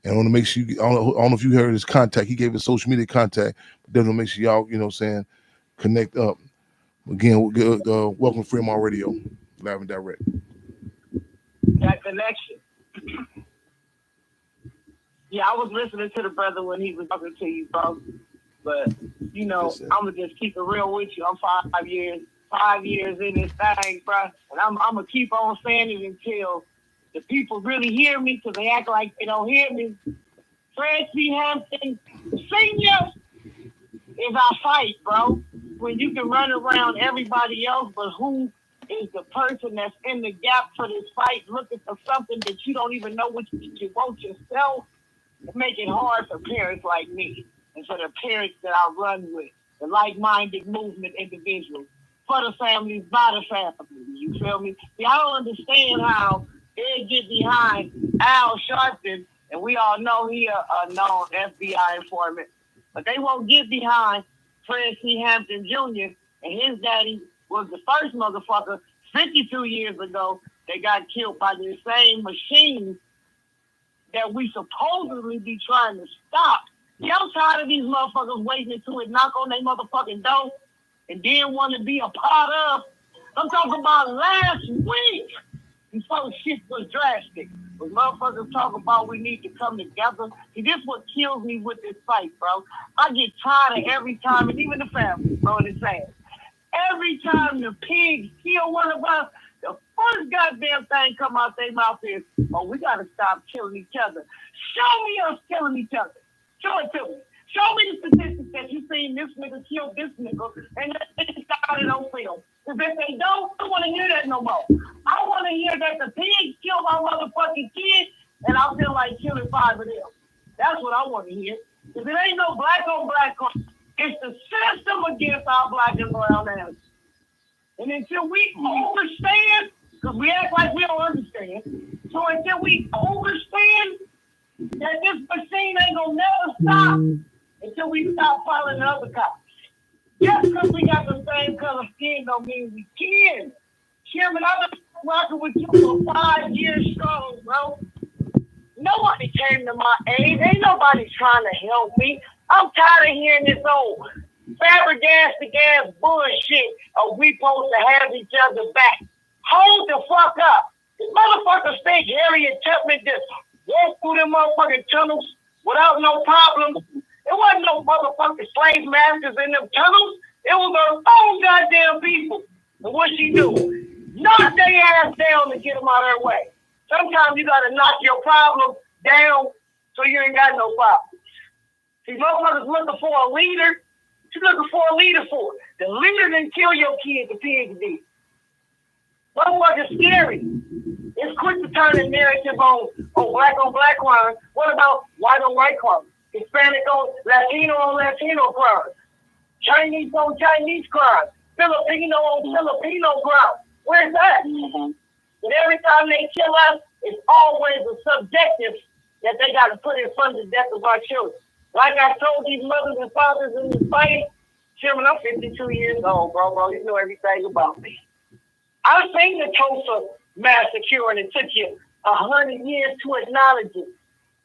and I want to make sure. I don't know if you heard his contact. He gave his social media contact. But definitely make sure y'all, saying, connect up. Again, welcome to Free Mall Radio, live and direct. That connection. Yeah, I was listening to the brother when he was talking to you, bro. But I'm gonna just keep it real with you. I'm 5 years in this thing, bro, and I'm gonna keep on saying it until the people really hear me, because they act like they don't hear me. Fred C. Hampton Senior is our fight, bro. When you can run around everybody else, but who is the person that's in the gap for this fight, looking for something that you don't even know what you want yourself, make it hard for parents like me and for the parents that I run with, the like-minded movement individuals, for the families, by the families. You feel me? See, I don't understand how they get behind Al Sharpton, and we all know he a known FBI informant, but they won't get behind Fred C. Hampton Jr., and his daddy was the first motherfucker 52 years ago that got killed by the same machine that we supposedly be trying to stop. Yeah, I'm tired of these motherfuckers waiting until it knock on their motherfucking door and then want to be a part of. I'm talking about last week before shit was drastic. When motherfuckers talk about we need to come together. See, this what kills me with this fight, bro. I get tired of every time, and even the family, bro, it's sad. Every time the pigs kill one of us, the first goddamn thing come out their mouth is, oh, we got to stop killing each other. Show me us killing each other. Show it to me. Show me the statistics that you seen this nigga kill this nigga, and they started on film. Because if they don't, I don't want to hear that no more. I want to hear that the pigs killed my motherfucking kid, and I feel like killing 5 of them. That's what I want to hear. Because it ain't no black on black crime. It's the system against our black and brown ass. And until we understand, because we act like we don't understand, so until we understand that this machine ain't gonna never stop until we stop following the other cops. Just because we got the same color skin don't mean we can. Chairman, I've been rocking with you for 5 years strong, bro. Nobody came to my aid. Ain't nobody trying to help me. I'm tired of hearing this old flabbergastic ass bullshit of we supposed to have each other back. Hold the fuck up. These motherfuckers think Harriet Tubman just walk through them motherfucking tunnels without no problems. It It wasn't no motherfucking slave masters in them tunnels. It was our own goddamn people. And what she do? Knock their ass down to get them out of their way. Sometimes you gotta knock your problem down so you ain't got no problem. See, motherfuckers looking for a leader. She's looking for a leader for it. The leader didn't kill your kid, the pigs did. Motherfuckers scary. It's quick to turn the narrative on black crime. What about white on white crime? Hispanic on Latino crime. Chinese on Chinese crime. Filipino on Filipino crime. Where's that? Mm-hmm. But every time they kill us, it's always a subjective that they got to put in front of the death of our children. Like I told these mothers and fathers in this fight, Chairman, I'm 52 years old, bro. You know everything about me. I've seen the Tulsa massacre, and it took you 100 years to acknowledge it.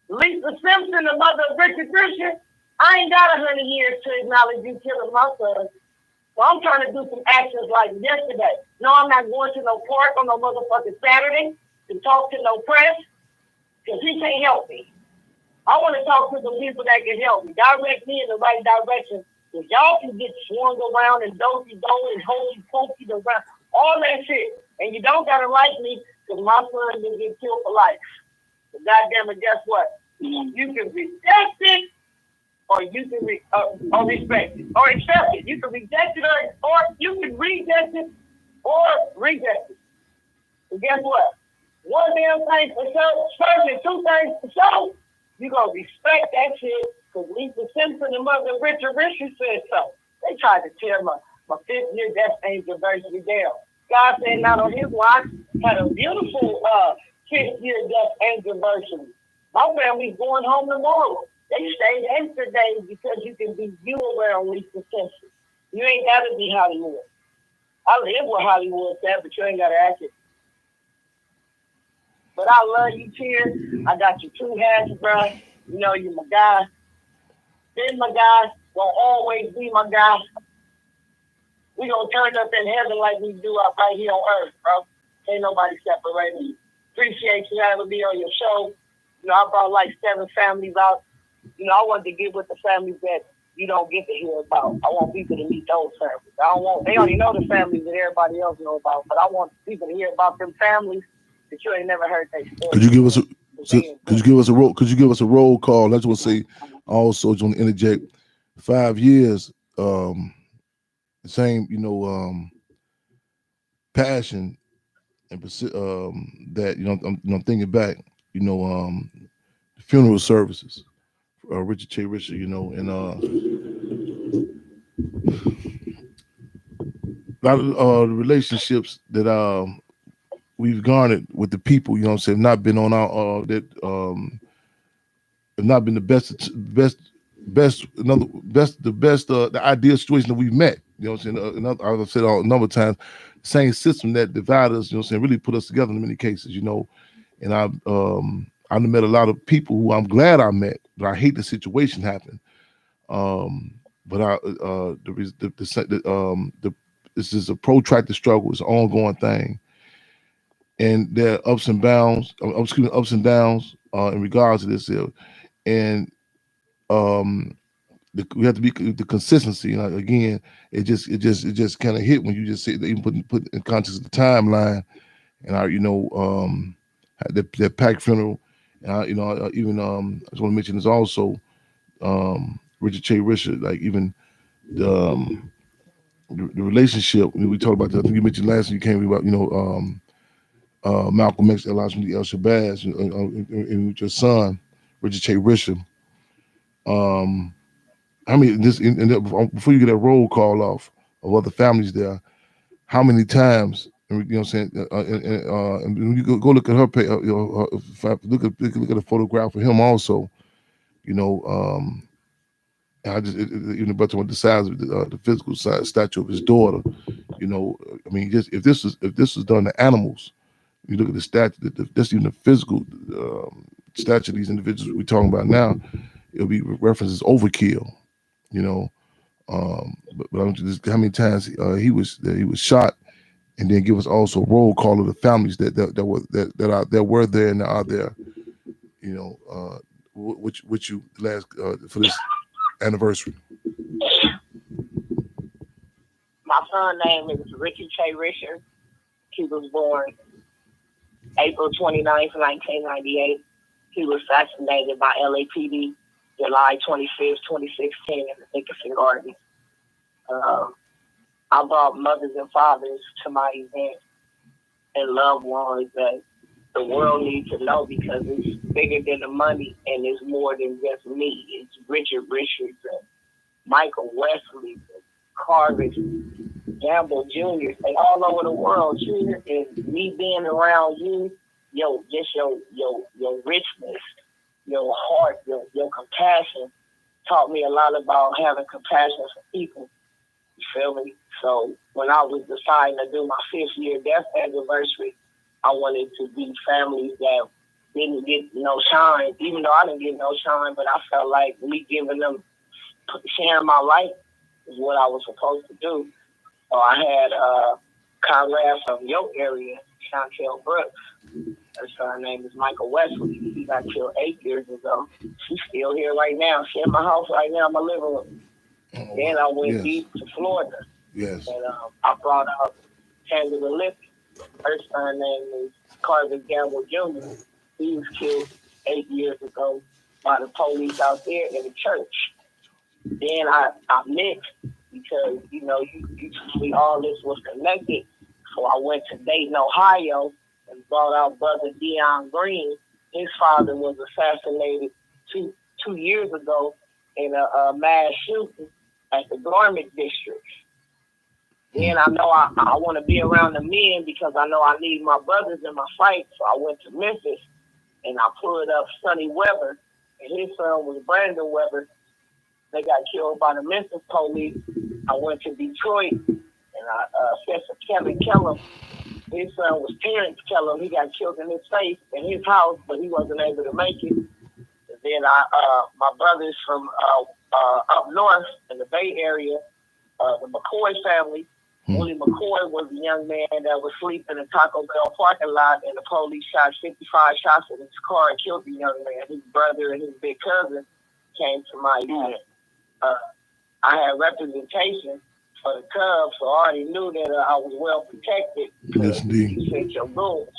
Lisa Simpson, the mother of Richard Christian, I ain't got 100 years to acknowledge you killing my son. So I'm trying to do some actions like yesterday. No, I'm not going to no park on no motherfucking Saturday to talk to no press, because he can't help me. I want to talk to some people that can help me, direct me in the right direction. If y'all can get swung around and dosey-do and hokey-pokey around, all that shit, and you don't gotta like me, because my son didn't get killed for life. But goddamn it, guess what? You can reject it, or you can or respect it, or accept it. You can reject it, or you can reject it, or reject it. And guess what? One damn thing for sure, first, and two things for sure, you gonna respect that shit, because Lisa Simpson and Mother Richard said so. They tried to tear my 5th year death anniversary down. God said not on his watch, had a beautiful 5th year death anniversary. My family's going home tomorrow. They stayed extra days because you can be you around Lisa Simpson. You ain't gotta be Hollywood. I live where Hollywood's at, but you ain't gotta act it. But I love you, Tears. I got you 2 hats, bro. You know, you're my guy. Been my guy. Will always be my guy. We gonna turn up in heaven like we do up right here on earth, bro. Ain't nobody separating me. Appreciate you having me on your show. You know, I brought like 7 families out. You know, I wanted to get with the families that you don't get to hear about. I want people to meet those families. They already know the families that everybody else know about, but I want people to hear about them families that you ain't never heard their story. Could you give us a roll call? That's what I say. Also, just want to interject. 5 years, the same, passion and that I'm thinking back. The funeral services, Richard J. Richard, and a lot of the relationships that we've garnered with the people, have not been on our have not been the the ideal situation that we've met. I've said a number of times, same system that divided us, really put us together in many cases, and I've met a lot of people who I'm glad I met, but I hate the situation happened. But this is a protracted struggle. It's an ongoing thing. And there are ups and downs in regards to this. And we have to be the consistency. Again, it just kind of hit when you just say, even put in context of the timeline, and that packed funeral, and I just want to mention this also, Richard J. Richard, like even the relationship we talked about. I think you mentioned last time you came about, Malcolm X, El Shabazz, and with your son, Richard J. Richard. Before you get that roll call off of other families there, how many times, and when you go look at her page, look at a photograph of him also, I just about to the size of the physical stature of his daughter, just if this was done to animals, you look at the stature, that's even the physical stature of these individuals we're talking about now, it'll be referenced as overkill, but I don't just how many times he was shot, and then give us also a roll call of the families that were there and are there, which you last for this anniversary? My son's name is Richard K. Richard. He was born April 29th, 1998. He was assassinated by LAPD July 25th, 2016 in the Nickerson Garden. I brought mothers and fathers to my event and loved ones that the world needs to know because it's bigger than the money and it's more than just me. It's Richard Richards and Michael Wesley and Carver Gamble Jr. They all over the world, Junior, and me being around you, just your richness, your heart, your compassion taught me a lot about having compassion for people. You feel me? So when I was deciding to do my 5th year death anniversary, I wanted to be families that didn't get no shine, even though I didn't get no shine, but I felt like me giving them, sharing my life is what I was supposed to do. So I had Conrad from your area, Chantel Brooks. Her son's name is Michael Wesley. He got killed 8 years ago. She's still here right now. She's in my house right now in my living room. Then I went deep to Florida. Yes. And I brought out Angela Lippy. Her son's name is Carver Gamble Jr. He was killed 8 years ago by the police out there in the church. Then I mixed because, you told me all this was connected. So I went to Dayton, Ohio, and brought out Brother Dion Green. His father was assassinated two years ago in a mass shooting at the Garment District. Then I know I want to be around the men because I know I need my brothers in my fight. So I went to Memphis and I pulled up Sonny Weber, and his son was Brandon Weber. They got killed by the Memphis police. I went to Detroit and I said for Kevin Kellum. His son was Terrence Kellum. He got killed in his face in his house, but he wasn't able to make it. And then my brothers from up north in the Bay Area, the McCoy family. Willie McCoy was a young man that was sleeping in Taco Bell parking lot, and the police shot 55 shots in his car and killed the young man. His brother and his big cousin came to my event. I had representation for the Cubs, so I already knew that I was well protected. Yes, indeed. You set your rules.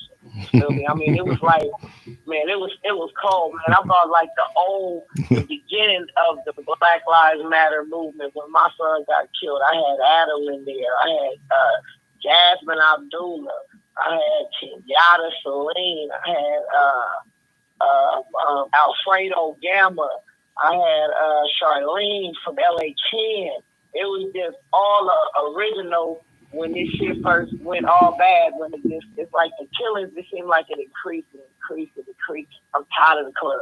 Feel me? I mean, it was like, man, it was cold, man. I brought like the beginning of the Black Lives Matter movement when my son got killed. I had Adam in there. I had Jasmine Abdullah. I had Kenyatta Celine. I had Alfredo Gamma. I had Charlene from LA Chan. It was just all original. When this shit first went all bad, when it's like the killings, it seemed like it increased. I'm tired of the club.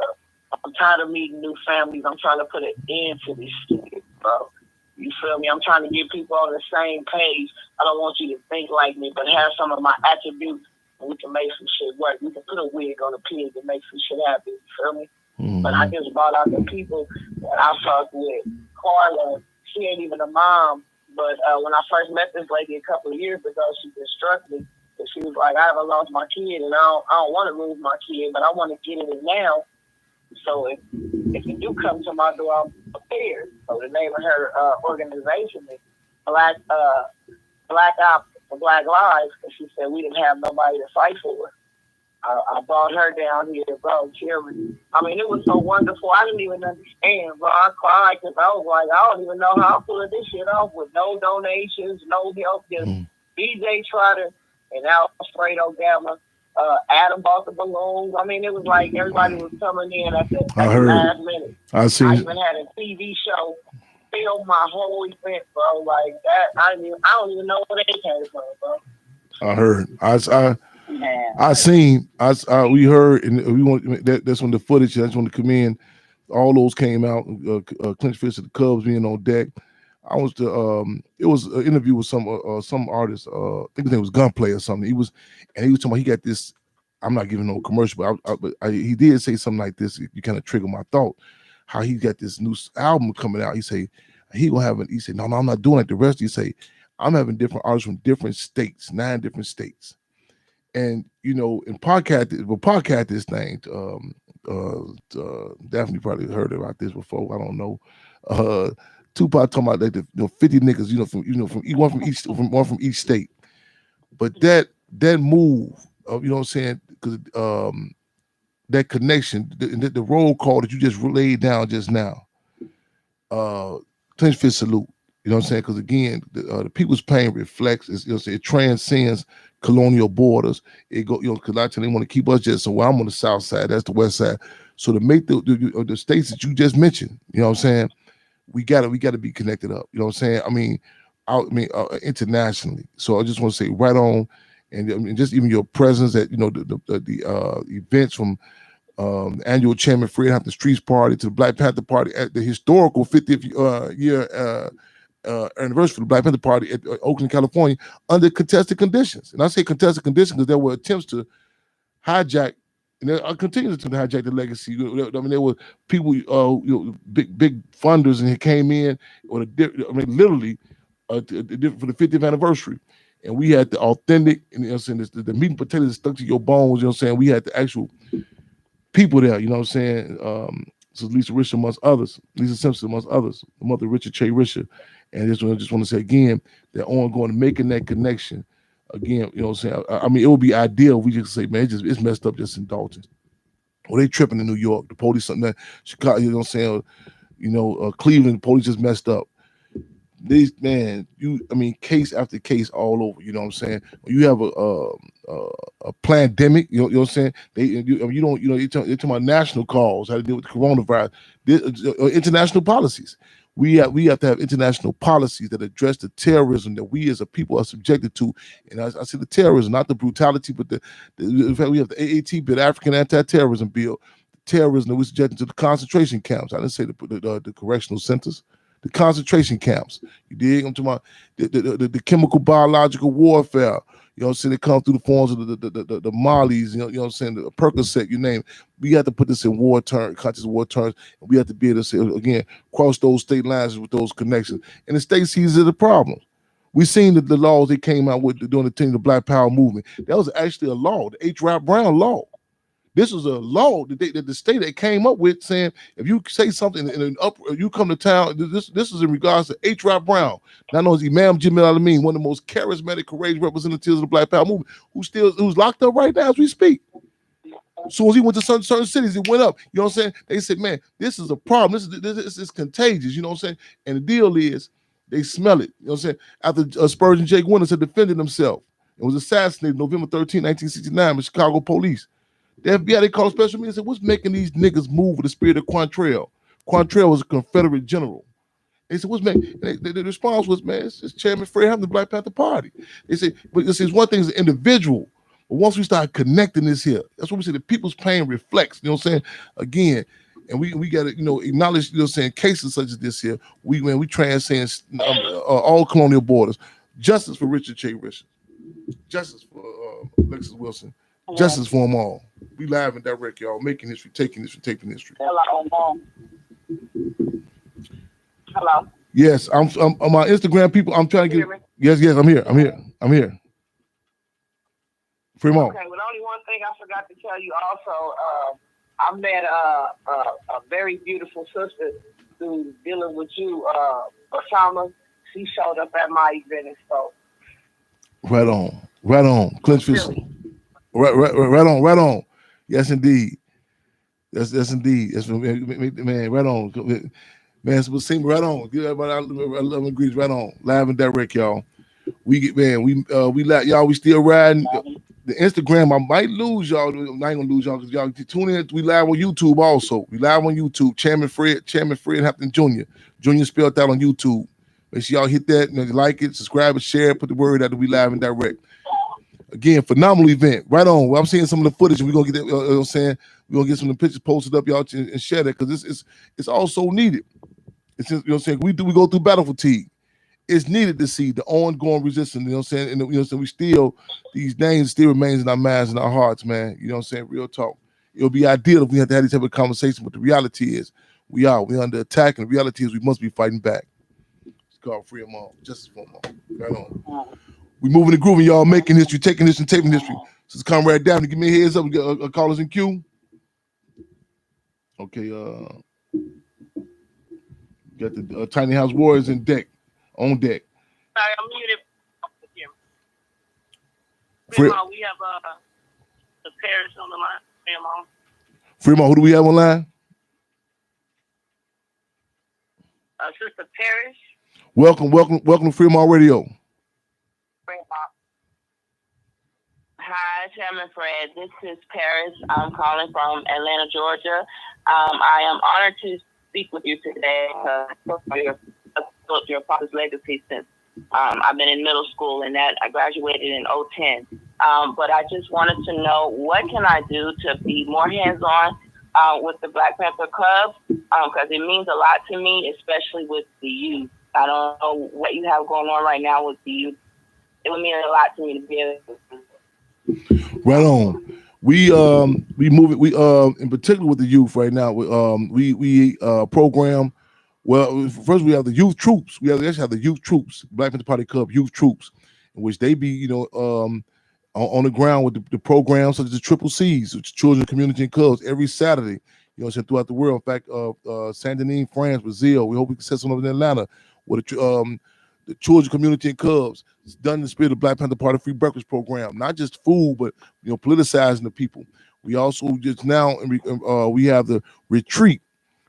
I'm tired of meeting new families. I'm trying to put an end to this shit, bro. You feel me? I'm trying to get people on the same page. I don't want you to think like me, but have some of my attributes, and we can make some shit work. We can put a wig on a pig and make some shit happen. You feel me? Mm-hmm. But I just brought out the people that I fuck with. Carla, she ain't even a mom. But when I first met this lady a couple of years ago, she just struck me. And she was like, I haven't lost my kid, and I don't want to lose my kid, but I want to get in it now. So if you do come to my door, I'm prepared. So the name of her organization is Black Ops for Black Lives, and she said we didn't have nobody to fight for. I brought her down here, bro, cheering. I mean, it was so wonderful. I didn't even understand, bro. I cried because I was like, I don't even know how I'm pulling this shit off with no donations, no help. Just BJ Trotter and Alfredo Gamma. Adam bought the balloons. I mean, it was like everybody was coming in at the last minute. I even had a TV show film my whole event, bro. Like that, I don't even know where they came from, bro. I heard. We heard, and we want that's when the footage. That's when the command, all those came out. Clinch Fist of the Cubs being on deck. It was an interview with some artist. I think his name was Gunplay or something. He was talking about he got this. I'm not giving no commercial, but he did say something like this. You kind of triggered my thought. How he got this new album coming out. He said he said no, I'm not doing like the rest. He say I'm having different artists from different states, 9 different states. And in podcast this thing, Daphne probably heard about this before. I don't know. Tupac talking about like the 50 niggas, one from each state. But that move, you know what I'm saying? Because that connection, the roll call that you just laid down just now, clinch fist salute. You know what I'm saying? Because again, the people's pain reflects. It transcends colonial borders. It go, because a lot of times they want to keep us just. So while I'm on the south side, that's the west side. So to make the states that you just mentioned, you know what I'm saying? We gotta be connected up. You know what I'm saying? I mean, internationally. So I just want to say right on, and just even your presence at the events from annual Chairman Fred Hampton Streets Party to the Black Panther Party at the historical 50th year anniversary for the Black Panther Party at Oakland, California, under contested conditions. And I say contested conditions because there were attempts to hijack, and I continue to hijack the legacy. I mean, there were people, big funders, and he came in with literally for the 50th anniversary. And we had the authentic, and you know what I'm saying, the meat and potatoes stuck to your bones, you know what I'm saying? We had the actual people there, you know what I'm saying? So Lisa Richard amongst others, Lisa Simpson amongst others, the mother Richard Che Richard. And I just want to say again, that ongoing making that connection, again, you know what I'm saying? I mean, it would be ideal if we just say, man, it's messed up just in Dalton. Well, they tripping in New York. The police, something that Chicago, you know what I'm saying? Cleveland, the police just messed up. These, man, case after case all over. You know what I'm saying? When you have a pandemic, you know what I'm saying? You're talking about national calls, how to deal with the coronavirus, international policies. We have to have international policies that address the terrorism that we as a people are subjected to. And I say the terrorism, not the brutality, but in fact, we have the AAT bill, African Anti-Terrorism Bill, the terrorism that we're subjected to, the concentration camps. I didn't say the correctional centers. The concentration camps. You dig? I'm talking about the chemical biological warfare. You know what I'm saying? They come through the forms of the Mollies, you know what I'm saying, the Percocet, you name it. We have to put this in conscious war terms, and we have to be able to say, again, cross those state lines with those connections. And the state sees the problems. We've seen the laws they came out with during the Black Power movement. That was actually a law, the H. Rap Brown law. This was a law that the state that came up with, saying if you say something you come to town. This is in regards to H. Rap Brown. Now, I know it's Imam Jamil Alameen, one of the most charismatic, courageous representatives of the Black Power movement, who's locked up right now as we speak. So as he went to certain cities, it went up. You know what I'm saying? They said, man, this is a problem. This is contagious. You know what I'm saying? And the deal is, they smell it. You know what I'm saying? After Spurgeon Jake Winters had defended himself and was assassinated November 13, 1969 by Chicago police. The FBI, they called a special meeting and said, what's making these niggas move with the spirit of Quantrell? Quantrell was a Confederate general. They said, what's making? The response was, man, it's just Chairman Fred Hampton, the Black Panther Party. They said, but this is one thing as an individual, but once we start connecting this here, that's what we say, the people's pain reflects, you know what I'm saying? Again, and we got to, acknowledge, you know what I'm saying, cases such as this here, we transcend all colonial borders. Justice for Richard Che Richard. Justice for Alexis Wilson. Justice for them all. We live and direct, y'all. Making history, taking history, taping history. Hello. Hello. Yes, I'm on my Instagram. People, I'm trying to get. Yes, I'm here. Fremont. Okay. Well, only one thing I forgot to tell you. Also, I met a very beautiful sister who's dealing with you, Osama. She showed up at my event and spoke. Right on. Clinch fist. Right on. Yes, indeed. Yes, indeed. Yes, man. Right on, man. So sing right on. Give everybody I love and greetings. Right on. Live and direct, y'all. We y'all. We still riding. The Instagram, I might lose y'all. I ain't gonna lose y'all because y'all tune in. We live on YouTube also. We live on YouTube. Chairman Fred Hampton Jr. Jr. spelled out on YouTube. Make sure y'all hit that and like it, subscribe, and share. Put the word out that we live and direct. Again, phenomenal event. Right on. Well, I'm seeing some of the footage, and we're gonna get that. You know what I'm saying? We're gonna get some of the pictures posted up, y'all, and share that because it's also needed. It's just, you know what I'm saying? We go through battle fatigue. It's needed to see the ongoing resistance. You know what I'm saying? And you know what I'm saying? We still, these names still remains in our minds and our hearts, man. You know what I'm saying? Real talk. It'll be ideal if we had to have these type of conversation, but the reality is we're under attack, and the reality is we must be fighting back. It's called free them all, justice for them all. Right on. We moving and grooving, y'all, making history, taking history, and taping history. So Comrade Daphne, give me a heads up. We got callers in queue. Okay, got the Tiny House Warriors in deck, on deck. Sorry, I'm muted. Fre- Fremont, we have the Paris on the line. Fremont. Fremont, who do we have online? Sister Paris. Welcome to Fremont Radio. Fremont. Hi, Chairman Fred. This is Paris. I'm calling from Atlanta, Georgia. I am honored to speak with you today because your father's legacy since I've been in middle school, and that I graduated in 2010. But I just wanted to know, what can I do to be more hands-on with the Black Panther Club? Because it means a lot to me, especially with the youth. I don't know what you have going on right now with the youth. It would mean a lot to me to be able to. Right on. We move it. We in particular with the youth right now. We program. Well, first we have the youth troops. We actually have the youth troops, Black Panther Party Club youth troops, in which they be on the ground with the programs such as the Triple C's, which is Children, Community, and Clubs, every Saturday. Throughout the world. In fact, Saint Denis, France, Brazil. We hope we can set something up in Atlanta with the Children, Community, and Clubs. It's done in the spirit of Black Panther Party Free Breakfast Program. Not just food, but politicizing the people. We also just now we have the retreat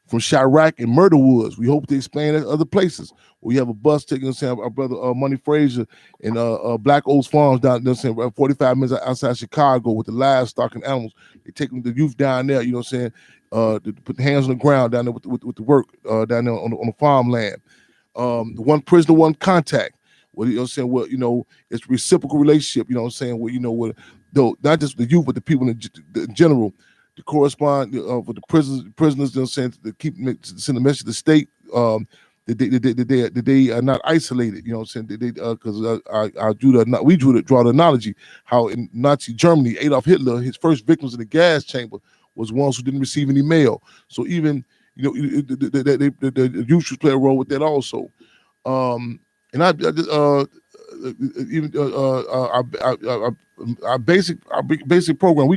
from Chirac and Murder Woods. We hope to expand at other places. We have a bus taking us, our brother Money Frazier and Black Oaks Farms down there, 45 minutes outside Chicago with the livestock and animals. They taking the youth down there, to put hands on the ground down there with the work down there on the farmland. The one prisoner, one contact. It's reciprocal relationship. With not just the youth, but the people in general. To correspond with the prisoners, to send a message to the state that they are not isolated. Because we draw the analogy how in Nazi Germany, Adolf Hitler, his first victims in the gas chamber was ones who didn't receive any mail. So even the youth should play a role with that also. And our basic program,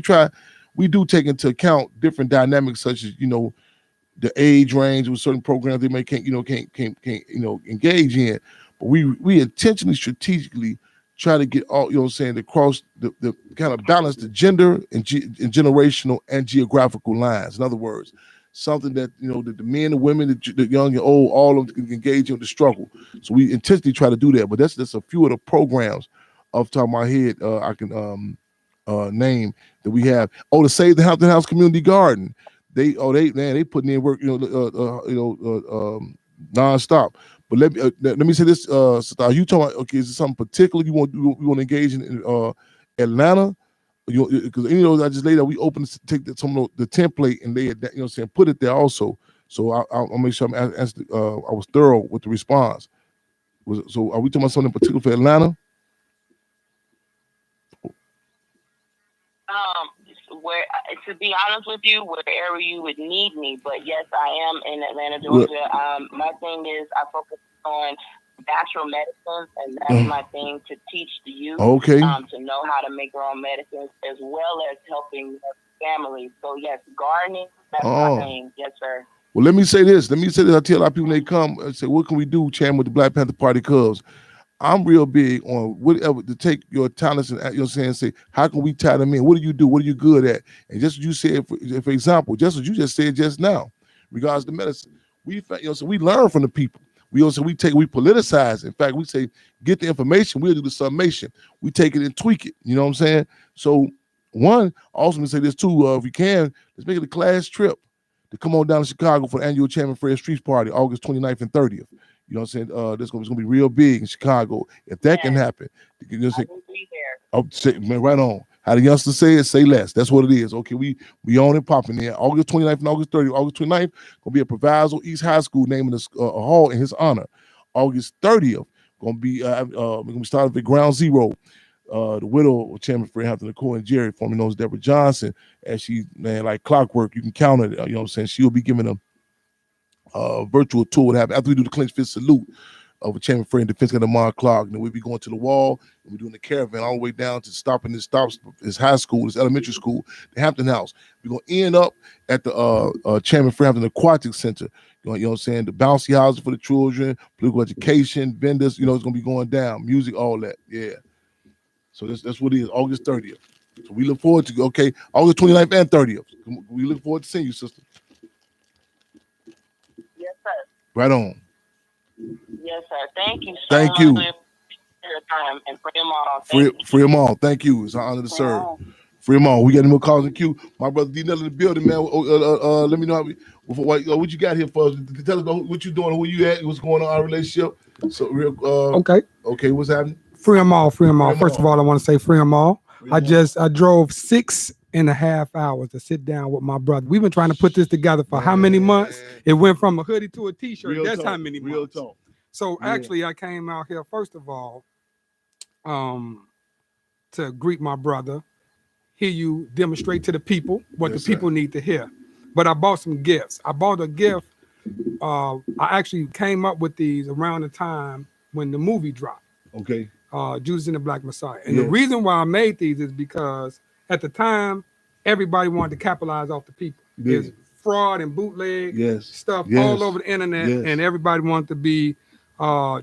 we do take into account different dynamics such as the age range with certain programs they may can't engage in, but we intentionally strategically try to get all across the kind of balance the gender and generational and geographical lines. In other words, something that the men and women, the young and old, all of them can engage in the struggle. So we intentionally try to do that. But that's a few of the programs off the top of my head I can name that we have. The Save the Hampton House Community Garden. They putting in work nonstop. But let me say this, Star. You talking about, is it something particular you want to engage in Atlanta? Because I just laid out, we open to take some of the template and they put it there also. So I'll make sure I was thorough with the response. So are we talking about something in particular for Atlanta? Where, to be honest with you, wherever you would need me, but yes, I am in Atlanta, Georgia. My thing is I focus on natural medicines, and that's my thing, to teach the youth to know how to make their own medicines as well as helping families. So yes, gardening, that's my thing. Yes, sir. Well, let me say this. I tell a lot of people when they come and say, what can we do, Chairman, with the Black Panther Party Cubs? I'm real big on whatever to take your talents and say, how can we tie them in? What do you do? What are you good at? And just what you said, for example, just what you just said just now, regards to medicine, so we learn from the people. We politicize. In fact, we say, get the information. We'll do the summation. We take it and tweak it. You know what I'm saying? So one, also to say this too, if we can, let's make it a class trip to come on down to Chicago for the annual Chairman Fred Streets Party, August 29th and 30th. You know what I'm saying? This is gonna be real big in Chicago. If that can happen, I will be there. Man, right on. How the youngsters say less. That's what it is. Okay, we on it popping there. August 29th and August 30th. August 29th, gonna be a Proviso East High School naming a hall in his honor. August 30th, gonna be we're gonna start at Ground Zero. The widow of Chairman Fred Hampton Nicole and Jerry, formerly known as Deborah Johnson, as she, like clockwork, you can count it. You know what I'm saying? She'll be giving a virtual tour. What happened after we do the clinch fist salute? of a Chairman Fred Defense Gun Lamar Clark. And then we'd be going to the wall, and we're doing the caravan all the way down to stopping his high school, his elementary school, the Hampton House. We're going to end up at the Chairman Fred Hampton Aquatic Center. You know what I'm saying? The bouncy houses for the children, political education, vendors, it's going to be going down. Music, all that. Yeah. So that's what it is, August 30th. So we look forward to, August 29th and 30th. We look forward to seeing you, sister. Yes, sir. Right on. Yes, sir. Thank you so Thank you. much for your time. And free them all. Free them all. Thank you. It's an honor to serve. Free them all. We got any more calls in queue? My brother D. Nelly in the building, man. Let me know what you got here for us. Tell us what you doing, who you at, what's going on in our relationship. So, okay, what's happening? Free them all. First of all, I want to say free them all. I drove 6.5 hours to sit down with my brother. We've been trying to put this together for how many months? It went from a hoodie to a t-shirt. That's how many months. Real talk. So actually, I came out here first of all to greet my brother, hear you demonstrate to the people what the people need to hear. But I bought some gifts. I bought a gift. I actually came up with these around the time when the movie dropped. Okay. Judas and the Black Messiah. And the reason why I made these is because at the time, everybody wanted to capitalize off the people. There's fraud and bootleg stuff all over the internet, and everybody wanted to be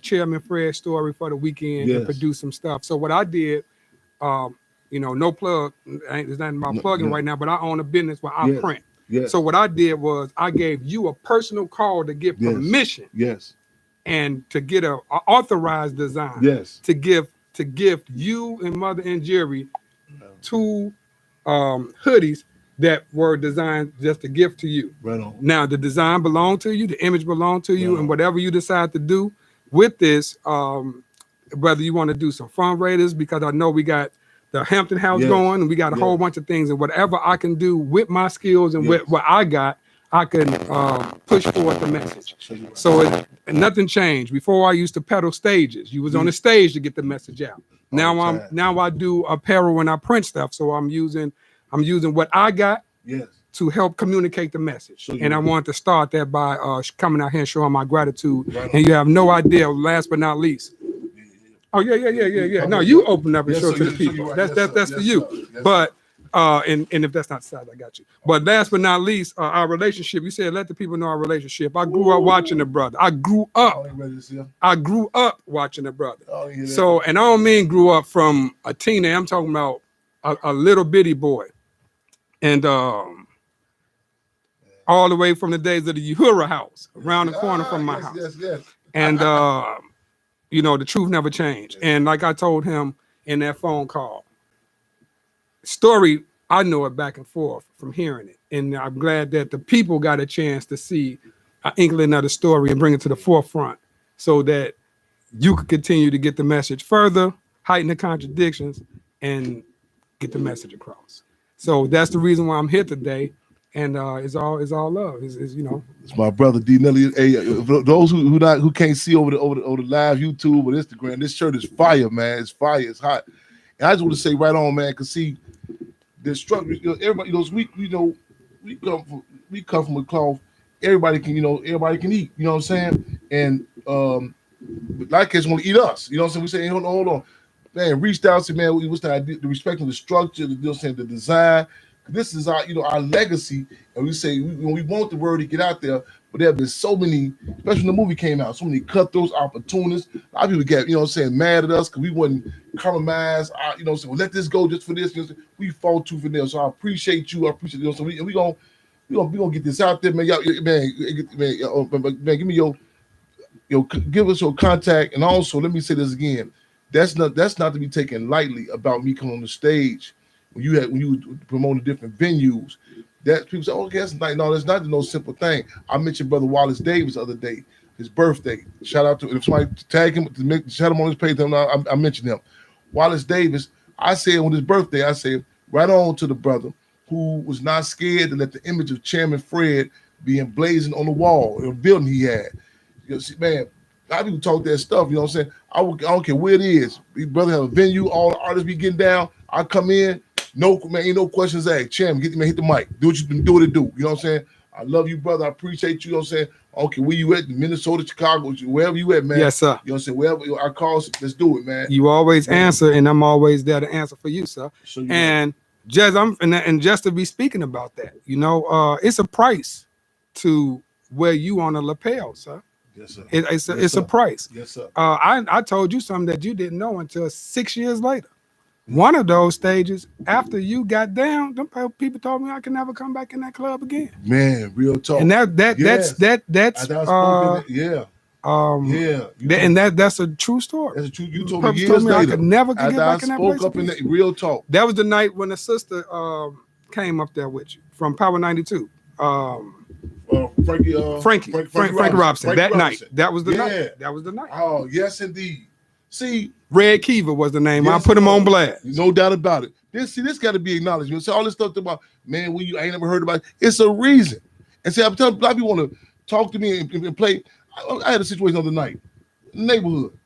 Chairman Fred's story for the weekend and produce some stuff. So what I did, no plug, there's nothing about plugging right now, but I own a business where I print. So what I did was I gave you a personal call to get permission. And to get a authorized design. To gift you and Mother and Jerry 2 hoodies that were designed just to gift to you. Right on. Now the design belonged to you, the image belonged to you, and whatever you decide to do with this, whether you want to do some fundraisers, because I know we got the Hampton House going, and we got a whole bunch of things, and whatever I can do with my skills and with what I got, I can push forward the message. So nothing changed. Before I used to pedal stages. You was on the stage to get the message out. Now I do apparel when I print stuff. So I'm using what I got to help communicate the message. And I wanted to start that by coming out here and showing my gratitude. And you have no idea, last but not least. Oh yeah. No, you open up and show it to the people. That's for you. But and if that's not the size, I got you. But last but not least, our relationship. You said let the people know our relationship. I grew up watching the brother. I grew up watching the brother. So, and I don't mean grew up from a teenager. I'm talking about a little bitty boy, and all the way from the days of the Uhura house, around the corner from my house. And the truth never changed. And like I told him in that phone call. Story, I know it back and forth from hearing it. And I'm glad that the people got a chance to see an inkling of the story and bring it to the forefront so that you could continue to get the message further, heighten the contradictions, and get the message across. So that's the reason why I'm here today. And it's all love. It's my brother D Nelly. Hey, for those who can't see over the live YouTube or Instagram, this shirt is fire, man. It's fire. It's hot. And I just want to say right on, man, because see, the struggle, everybody knows we come from a cloth. Everybody can eat. You know what I'm saying? And like kids want to eat us. You know what I'm saying? We say, hold on, man. Reached out to man. What's the idea? The respect of the structure. The design. This is our legacy. And we say we want the word to get out there. But there have been so many, especially when the movie came out, so many cutthroats, opportunists. A lot of people get, mad at us because we wouldn't compromise. So let this go just for this. We fought tooth and nail. So I appreciate you. So we gonna get this out there, man. Man, give me give us your contact. And also, let me say this again. That's not to be taken lightly about me coming on the stage when you promoting different venues. That people say, okay, that's not no simple thing. I mentioned Brother Wallace Davis the other day, his birthday. Shout out to if somebody tag him, shout him on his page. I mentioned him. Wallace Davis. I said on his birthday, I said right on to the brother who was not scared to let the image of Chairman Fred be emblazoned on the wall in a building he had. Man, a lot of people talk that stuff. You know what I'm saying? I don't care where it is. Big brother have a venue. All the artists be getting down. I come in. No, man, ain't no questions asked. Chairman, hit the mic. Do what you can do to do. You know what I'm saying? I love you, brother. I appreciate you. You know what I'm saying? Okay, where you at? Minnesota, Chicago, wherever you at, man. Yes, sir. You know what I'm saying? Wherever I call, let's do it, man. You always answer, and I'm always there to answer for you, sir. So you and just and just to be speaking about that, it's a price to wear you on a lapel, sir. Yes, sir. It's a price. Yes, sir. I told you something that you didn't know until 6 years later. One of those stages, after you got down, them people told me I can never come back in that club again. Man, real talk. And that's yeah. That's a true story. That's a true. You told me years later. I could never get back in that place. Spoke up in that real talk. That was the night when the sister came up there with you from Power 92. Frankie Robinson. That night. That was the night. That was the night. Oh, yes, indeed. See, Red Kiva was the name. Yes, I put him on blast. No doubt about it. This got to be acknowledged. You see all this stuff about, man, when you ain't never heard about it. It's a reason. And see, I'm telling a lot of people want to talk to me and play. I had a situation the other night in the neighborhood.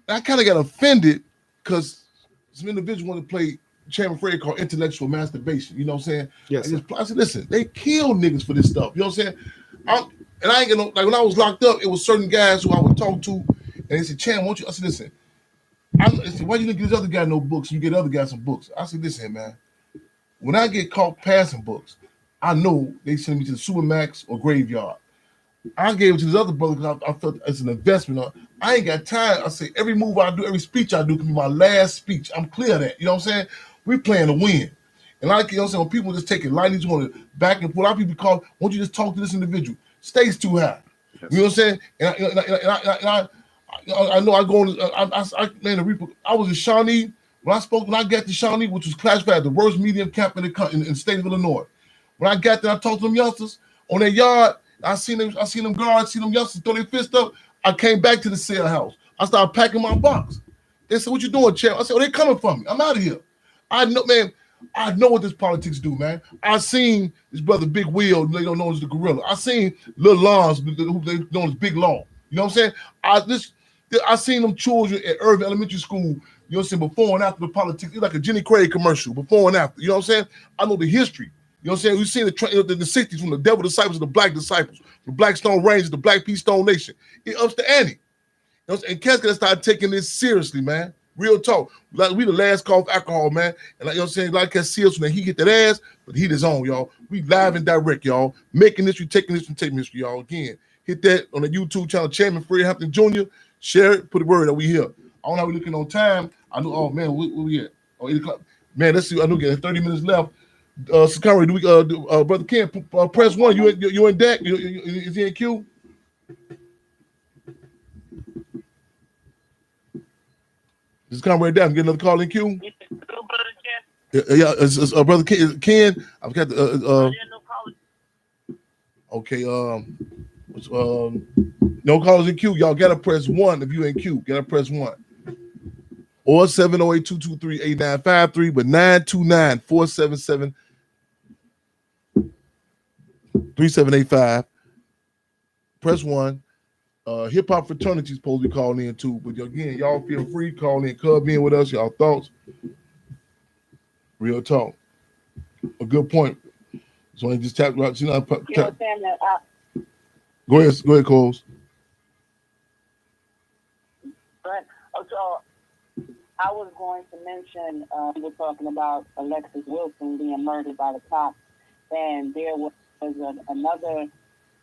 I kind of got offended because some individual wanted to play Chairman Fred called intellectual masturbation. You know what I'm saying? Yes. I said, listen, they kill niggas for this stuff. You know what I'm saying? And I ain't gonna, like when I was locked up, it was certain guys who I would talk to, and they said, Chan, won't you? I said, listen, I said, why you didn't get this other guy no books? You get the other guy some books. I said, listen, man, when I get caught passing books, I know they send me to the Supermax or Graveyard. I gave it to this other brother because I felt it's an investment. I ain't got time. I say every move I do, every speech I do can be my last speech. I'm clear of that. You know what I'm saying? We playing to win. And like, you know what I'm saying, when people just take it lightly, just want to back and forth, a lot of people call, won't you just talk to this individual? Stakes too high. Yes. You know what I'm saying? And I know I go on, man, the Reaper, I was in Shawnee. When I got to Shawnee, which was classified the worst medium camp in the state of Illinois. When I got there, I talked to them youngsters on their yard. I seen them guards, seen them youngsters throw their fist up. I came back to the cell house. I started packing my box. They said, what you doing, champ? I said, oh, they coming for me. I'm out of here. I know, man, I know what this politics do, man. I seen this brother Big Will, they don't know as the gorilla. I seen Lil Lons, who they know as Big Long. You know what I'm saying? I seen them children at Irving Elementary School, you know what I'm saying, before and after the politics. It's like a Jenny Craig commercial, before and after. You know what I'm saying? I know the history. You know what I'm saying? We've seen the 60s from the devil disciples to the black disciples, the Black Stone Rangers, the Black Peace Stone Nation. It ups the ante. You know, and cats gotta start taking this seriously, man. Real talk. Like we the last call of alcohol, man. And like you know what I'm saying, like cats see us when he hit that ass, but the heat is on, y'all. We live and direct, y'all. Making history, taking history, taking history, y'all. Again, hit that on the YouTube channel, Chairman Fred Hampton Jr. Share it, put the word that we here. I don't know how we looking on time. I know, oh man, where we at? Oh, 8 o'clock. Man, let's see. I know we got 30 minutes left. Sakari, do we Brother Ken, press 1. You in deck? Is he in queue? Just come right down. Get another call in queue. Yeah, it's Brother Ken. I've got the okay. No callers in queue. Y'all gotta press 1 if you in queue. Gotta press 1. Or 708-223-8953, but 929-477-3785. Press 1. Hip hop fraternity is supposed to be calling in too, but again, y'all feel free to call in, cub in with us, y'all thoughts. Real talk. A good point. So I just tap right. You know, go ahead, Coles. So I was going to mention, we're talking about Alexis Wilson being murdered by the cops, and there was another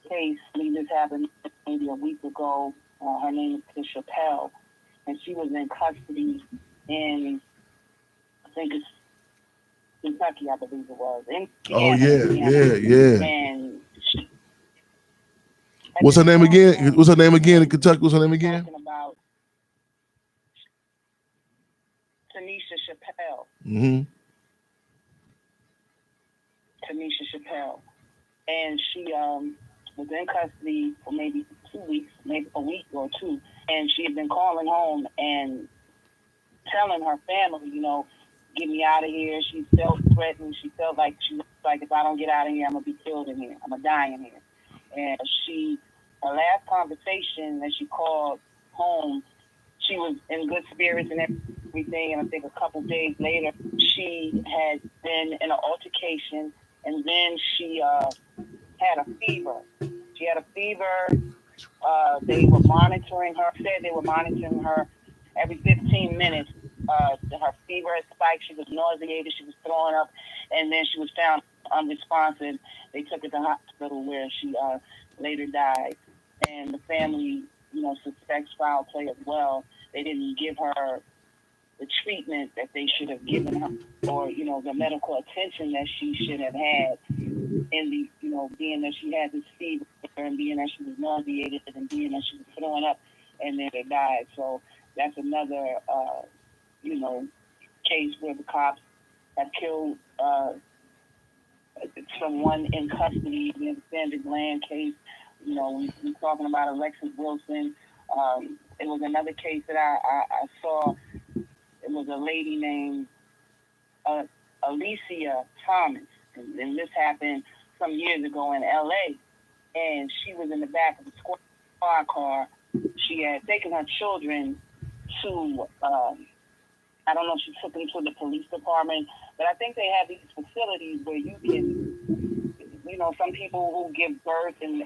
case, this happened maybe a week ago. Her name is Tisha Pell, and she was in custody in, I think it's Kentucky, I believe it was. Yeah. And what's her name again? In Kentucky? What's her name again? Talking about Tanisha Chappelle. Mm-hmm. Tanisha Chappelle. And she was in custody for maybe 2 weeks, maybe a week or two. And she had been calling home and telling her family, get me out of here. She felt threatened. She felt like if I don't get out of here, I'm going to be killed in here. I'm going to die in here. And her last conversation that she called home, she was in good spirits and everything. And I think a couple days later, she had been in an altercation, and then she had a fever. She She had a fever. They were monitoring her. Said they were monitoring her every 15 minutes. Her fever had spiked. She was nauseated. She was throwing up, and then she was found unresponsive. They took her to the hospital where she later died. And the family, suspects foul play as well. They didn't give her the treatment that they should have given her, or the medical attention that she should have had. In the, being that she had this fever, and being that she was nauseated, and being that she was throwing up, and then they died. So that's another, case where the cops have killed someone in custody. The extended land case. We're talking about Alexis Wilson. It was another case that I saw. It was a lady named Alicia Thomas, and this happened some years ago in L.A., and she was in the back of a squad car. She had taken her children to, I don't know if she took them to the police department, but I think they have these facilities where you can, some people who give birth and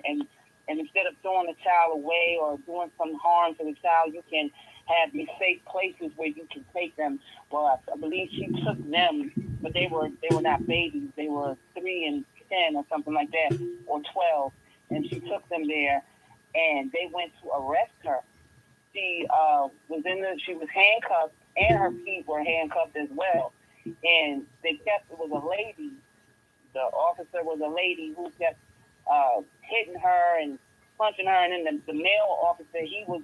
instead of throwing the child away or doing some harm to the child, you can have these safe places where you can take them. Well, I believe she took them, but they were not babies. They were 3 and 10 or something like that, or 12, and she took them there, and they went to arrest her. She she was handcuffed, and her feet were handcuffed as well. And it was a lady. The officer was a lady who kept hitting her and punching her, and then the male officer, he was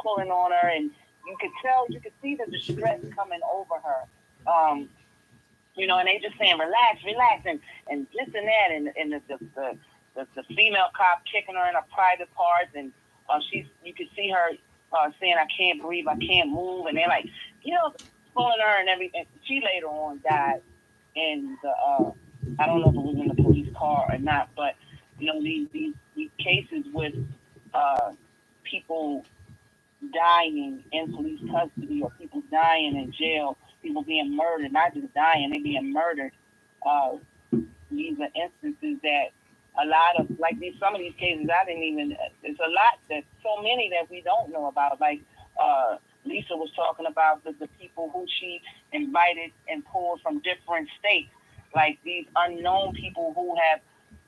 pulling on her, and you could see the distress coming over her. And they just saying, relax, and this and that, and the female cop kicking her in her private parts, and you could see her saying, I can't breathe, I can't move, and they're like, pulling her and everything. She later on died in the, I don't know if it was in the police car or not, but these cases with people dying in police custody, or people dying in jail, people being murdered, not just dying, they being murdered. These are instances that a lot of, like some of these cases, it's a lot so many that we don't know about. Like Lisa was talking about the people who she invited and pulled from different states, like these unknown people who have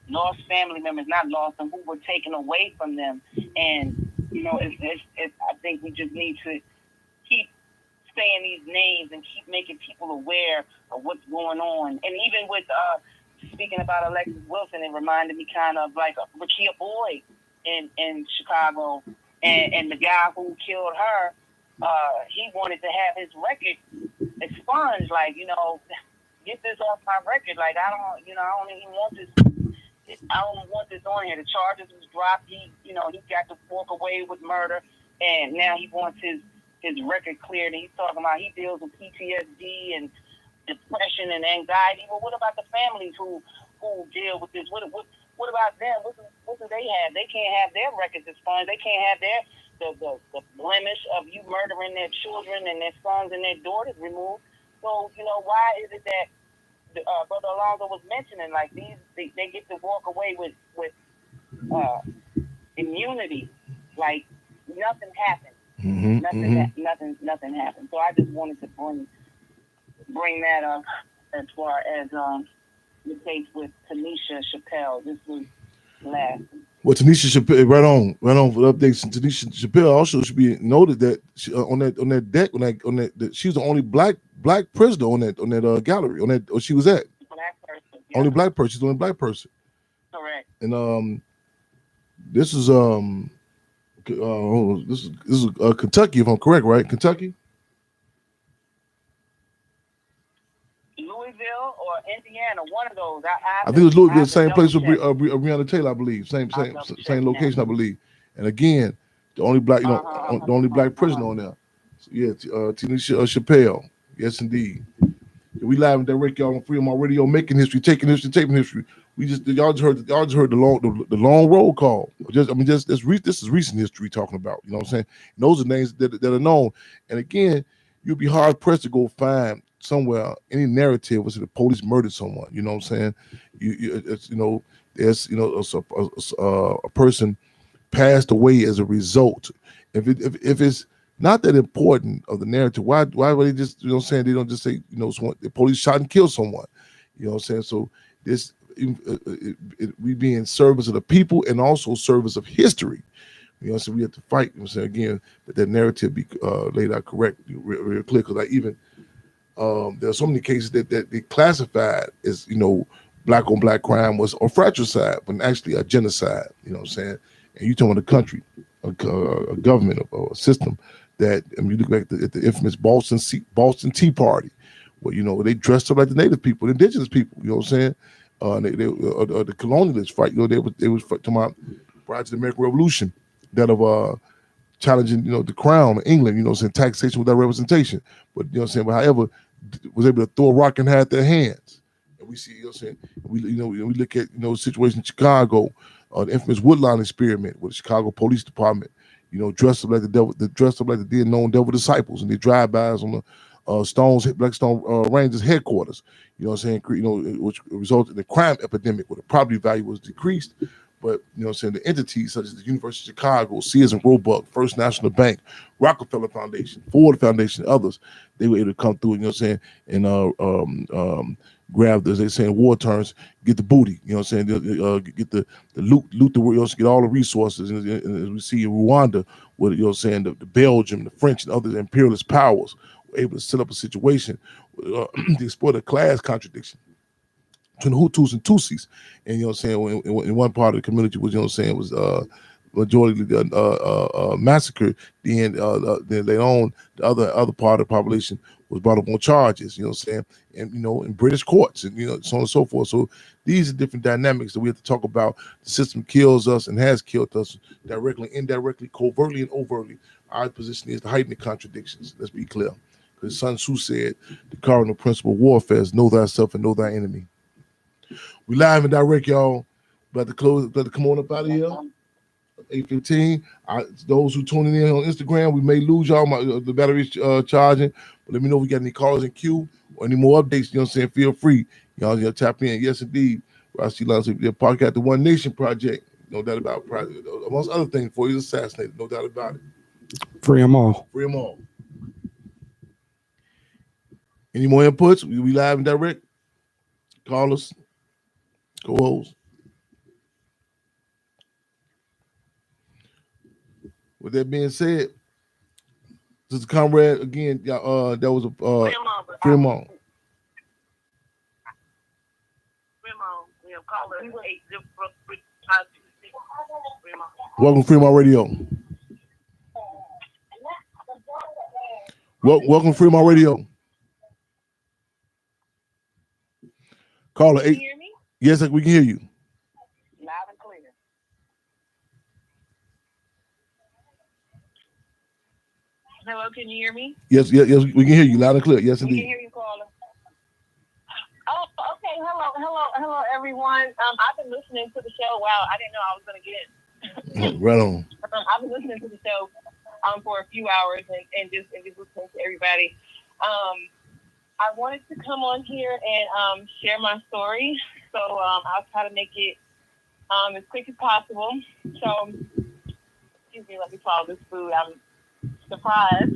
lost family members, not lost them, who were taken away from them. And, I think we just need to keep saying these names and keep making people aware of what's going on. And even with, speaking about Alexis Wilson, it reminded me kind of like Rakia Boyd in Chicago. And the guy who killed her, he wanted to have his record expunged, get this off my record. Like, I don't even want this. I don't want this on here. The charges was dropped. He got to walk away with murder, and now he wants his record cleared. And he's talking about he deals with PTSD and depression and anxiety. Well, what about the families who deal with this? What about them? What do they have? They can't have their records expunged. They can't have the blemish of you murdering their children and their sons and their daughters removed. So why is it that Brother Alonzo was mentioning, like they get to walk away with immunity, like nothing happened. Mm-hmm. Nothing happened. So I just wanted to bring that up as far as the case with Tanisha Chappelle. This was last. Well, Tanisha Chappelle, right on for the updates. Tanisha Chappelle also should be noted that she, on that deck, that she was the only black prisoner on that gallery, or she was at. Black person. Yeah. Only black person. She's the only black person. Correct. And this is Kentucky, if I'm correct, right? Kentucky. Louisville or Indiana, one of those. I think it was Louisville, same place with Breonna Taylor, I believe. Same location, I believe. And again, the only black, the only black prisoner on there. So, yeah, Tanisha Chappelle. Yes, indeed. We live and direct, y'all, on Freedom Radio, making history, taking history, taping history. Y'all just heard the long roll call. This is recent history talking about. You know what I'm saying? And those are names that are known. And again, you'd be hard pressed to go find somewhere any narrative was that the police murdered someone. You know what I'm saying? there's a person passed away as a result. If it's not that important of the narrative, why would they just saying, they don't just say the police shot and killed someone, so this we be in service of the people and also service of history. So we have to fight. Again, that narrative be laid out correct, real clear. Because even there are so many cases that they classified as black on black crime or fratricide, when actually a genocide. And you talking about a country, a government, a system that, you look back at the infamous Boston Tea Party, where they dressed up like the native people, the indigenous people. The colonialists fight. They was talking about prior to the American Revolution, that of challenging the crown of England. Taxation without representation. But but however, was able to throw a rock and had their hands. And we see we look at the situation in Chicago, the infamous Woodline experiment with the Chicago Police Department. Dressed up like the devil, dressed up like the then known devil disciples, and they drive-bys on the Blackstone Rangers headquarters. Which resulted in a crime epidemic where the property value was decreased. But the entities such as the University of Chicago, Sears and Roebuck, First National Bank, Rockefeller Foundation, Ford Foundation, others, they were able to come through, and grab, as they say in war terms, get the booty, get the loot the world, get all the resources. And as we see in Rwanda, with the Belgium, the French, and other imperialist powers were able to set up a situation to exploit a class contradiction between the Hutus and Tutsis. And in one part of the community was was majority massacred. Then they own the other part of the population was brought up on charges, and in British courts, and so on and so forth. So these are different dynamics that we have to talk about. The system kills us and has killed us directly, indirectly, covertly, and overtly. Our position is to heighten the contradictions. Let's be clear. Because Sun Tzu said the cardinal principle of warfare is know thyself and know thy enemy. We live and direct, y'all. About to come on up out of here. 8:15. Those who tuning in on Instagram, we may lose y'all. The battery's charging. But let me know if we got any callers in queue or any more updates. Feel free. Y'all tap in. Yes, indeed. I see lots of podcast, the One Nation Project. No doubt about it. Amongst other things, before he's assassinated. No doubt about it. Free them all. Free them all. Any more inputs? We live and direct. Call us. Co-host. With that being said, Sister Comrade, again, that was a free them all. Welcome to Fremont Radio. Welcome to Fremont Radio. Caller 8. Can you hear me? Yes, we can hear you. Loud and clear. Hello, can you hear me? Yes, we can hear you loud and clear. Yes, indeed. We can hear you, caller. Oh, okay. Hello, everyone. I've been listening to the show. Wow, I didn't know I was going to get in. Right on. I've been listening to the show for a few hours and just listening to everybody. I wanted to come on here and share my story. So I'll try to make it as quick as possible. So, excuse me, let me swallow this food. I'm surprised.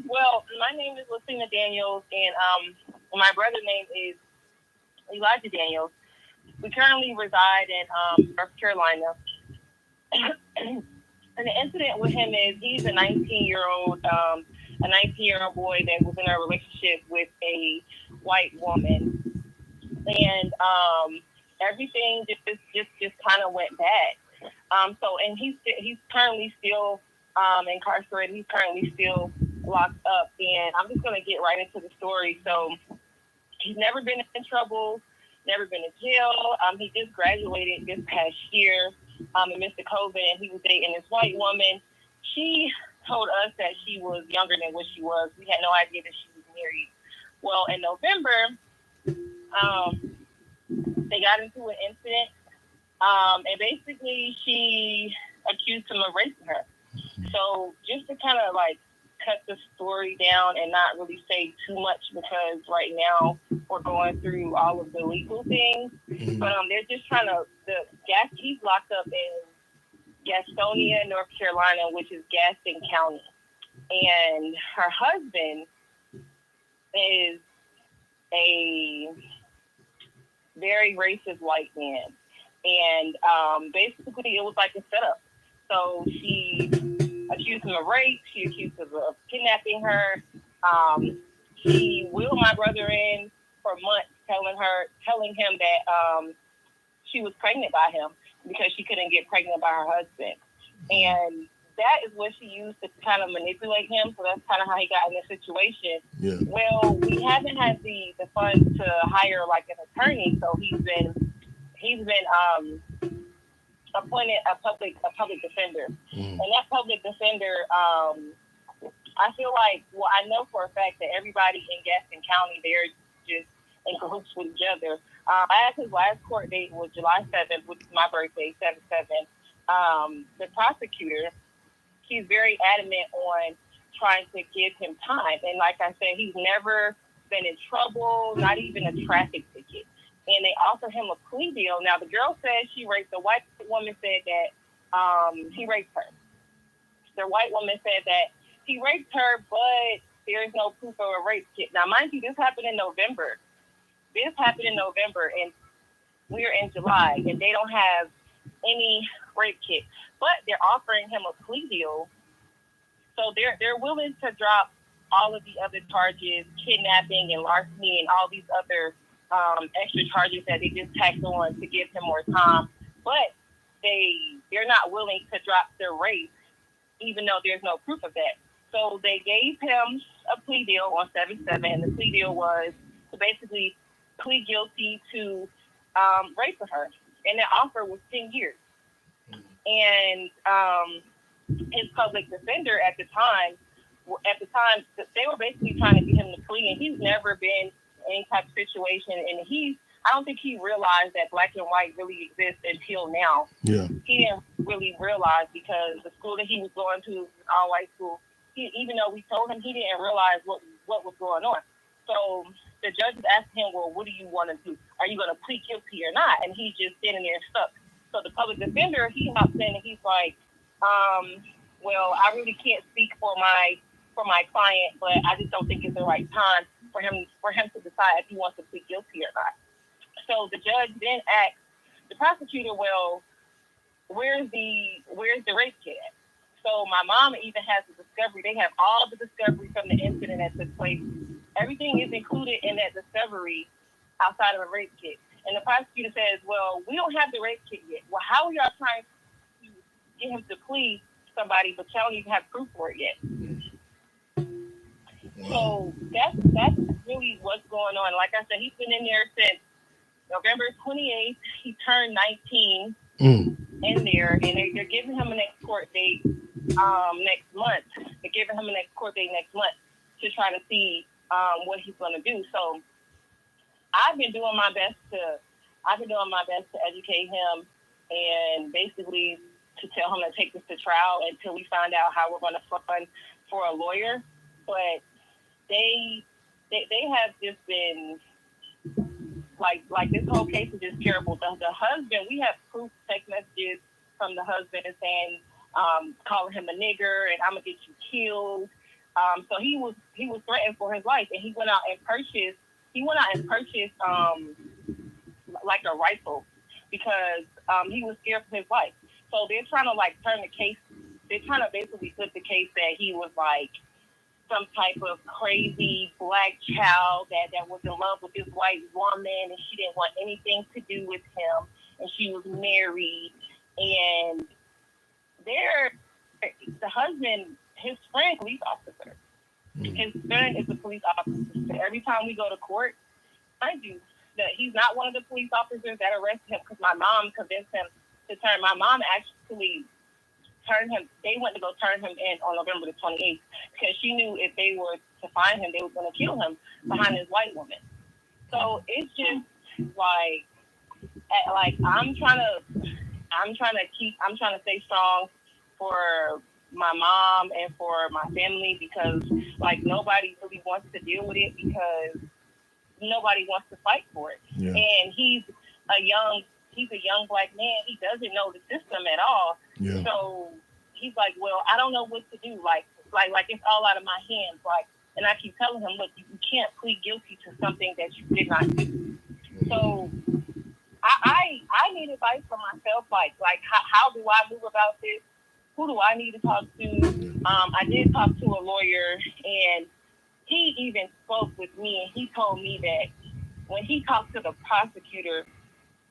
Well, my name is Lucina Daniels, and my brother's name is Elijah Daniels. We currently reside in North Carolina. And the incident with him is he's a 19-year-old boy that was in a relationship with a white woman. And everything just kind of went bad. And he's currently still incarcerated. He's currently still locked up. And I'm just going to get right into the story. So he's never been in trouble, never been in jail. He just graduated this past year amidst the COVID, and he was dating this white woman. She told us that she was younger than what she was. We had no idea that she was married. Well, in November, they got into an incident, and basically she accused him of raping her. So just to kind of like cut the story down and not really say too much, because right now we're going through all of the legal things. But they're just trying to he's locked up in Gastonia, North Carolina, which is Gaston County, and her husband is a very racist white man, and basically it was like a setup. So she accused him of rape. She accused him of kidnapping her. She wheeled my brother in for months, telling him that she was pregnant by him because she couldn't get pregnant by her husband, and that is what she used to kind of manipulate him. So that's kind of how he got in this situation. Yeah. Well, we haven't had the funds to hire like an attorney, so he's been appointed a public defender, and that public defender, I feel like, well, I know for a fact that everybody in Gaston County, they're just in cahoots with each other. His last court date was July 7th, which is my birthday, 7/7. The prosecutor, she's very adamant on trying to give him time. And like I said, he's never been in trouble, not even a traffic ticket. And they offered him a plea deal. Now, the girl said she raped, the white woman said that he raped her. The white woman said that he raped her, but there's no proof of a rape kit. Now, mind you, this happened in November. And we're in July, and they don't have any rape kit. But they're offering him a plea deal. So they're willing to drop all of the other charges, kidnapping and larceny and all these other extra charges that they just tacked on to give him more time. But they're not willing to drop their rape, even though there's no proof of that. So they gave him a plea deal on 7/7, and the plea deal was to basically plead guilty to rape of her. And the offer was 10 years. And his public defender at the time, they were basically trying to get him to plea, and he's never been in any type of situation. And I don't think he realized that black and white really exists until now. Yeah. He didn't really realize, because the school that he was going to was an all-white school. Even though we told him, he didn't realize what was going on. So the judge was asking him, well, what do you want to do? Are you going to plead guilty or not? And he's just sitting there stuck. So the public defender, he hops in and he's like, well, I really can't speak for my client, but I just don't think it's the right time for him to decide if he wants to plead guilty or not. So the judge then asked the prosecutor, well, where's the rape kit? So my mom even has the discovery. They have all the discovery from the incident that took place. Everything is included in that discovery outside of a rape kit. And the prosecutor says, well, we don't have the rape kit yet. Well, how are y'all trying to get him to plead somebody, but y'all don't even have proof for it yet? So that's really what's going on. Like I said, he's been in there since November 28th. He turned 19 in there, and they're giving him a next court date next month. They're giving him a next court date next month to try to see what he's going to do. So I've been doing my best to educate him and basically to tell him to take this to trial until we find out how we're going to fund for a lawyer. But they have just been like this whole case is just terrible. The husband, we have proof, text messages from the husband saying, calling him a nigger and I'm gonna get you killed. So he was threatened for his life, and he went out and purchased like a rifle because he was scared for his life. So they're trying to turn the case. They're trying to basically put the case that he was like some type of crazy black child that was in love with this white woman, and she didn't want anything to do with him, and she was married. And the husband, his friend, police officer. His friend is a police officer. So every time we go to court, mind you, that he's not one of the police officers that arrested him, because my mom convinced him to turn. My mom actually turned him. They went to go turn him in on November the 28th because she knew if they were to find him, they were going to kill him behind this white woman. So it's just like I'm trying to stay strong for my mom and for my family, because nobody really wants to deal with it because nobody wants to fight for it. Yeah. And he's he's a young black man. He doesn't know the system at all. Yeah. So he's like, well, I don't know what to do. Like it's all out of my hands. Like, and I keep telling him, look, you can't plead guilty to something that you did not do. So I need advice for myself. Like how do I move about this? Who do I need to talk to? I did talk to a lawyer, and he even spoke with me, and he told me that when he talked to the prosecutor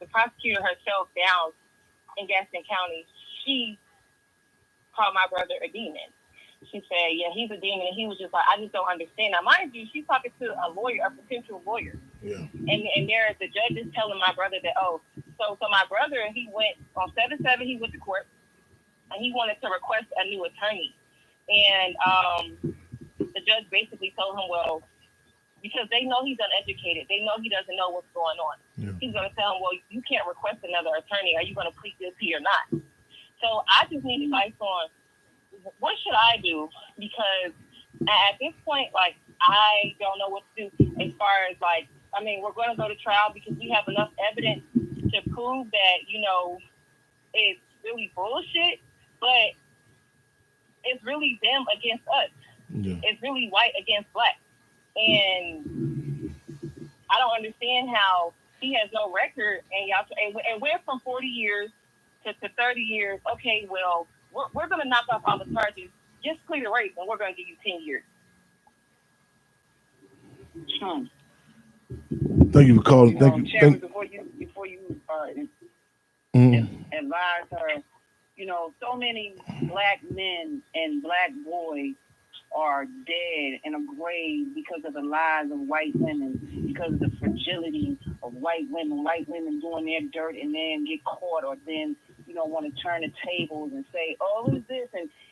herself down in Gaston County, she called my brother a demon. She said, yeah, he's a demon. And he was just like, I just don't understand. Now, mind you, she's talking to a lawyer, a potential lawyer. Yeah. And there, the judge is telling my brother that, so my brother, he went on 7/7, he went to court, and he wanted to request a new attorney. And the judge basically told him, well, because they know he's uneducated, they know he doesn't know what's going on. Yeah. He's going to tell him, well, you can't request another attorney. Are you going to plead guilty or not? So I just need advice on what should I do? Because at this point, like, I don't know what to do as far as, like, I mean, we're going to go to trial because we have enough evidence to prove that, it's really bullshit, but it's really them against us. Yeah. It's really white against black. And I don't understand how he has no record and we're from 40 years to 30 years. Okay, well, we're going to knock off all the charges. Just clear the race, and we're going to give you 10 years. Thank you for calling. Thank you. Chairman, before you advise her, so many black men and black boys are dead in a grave because of the lies of white women, because of the fragility of white women doing their dirt and then get caught, or then want to turn the tables and say, oh, who's this?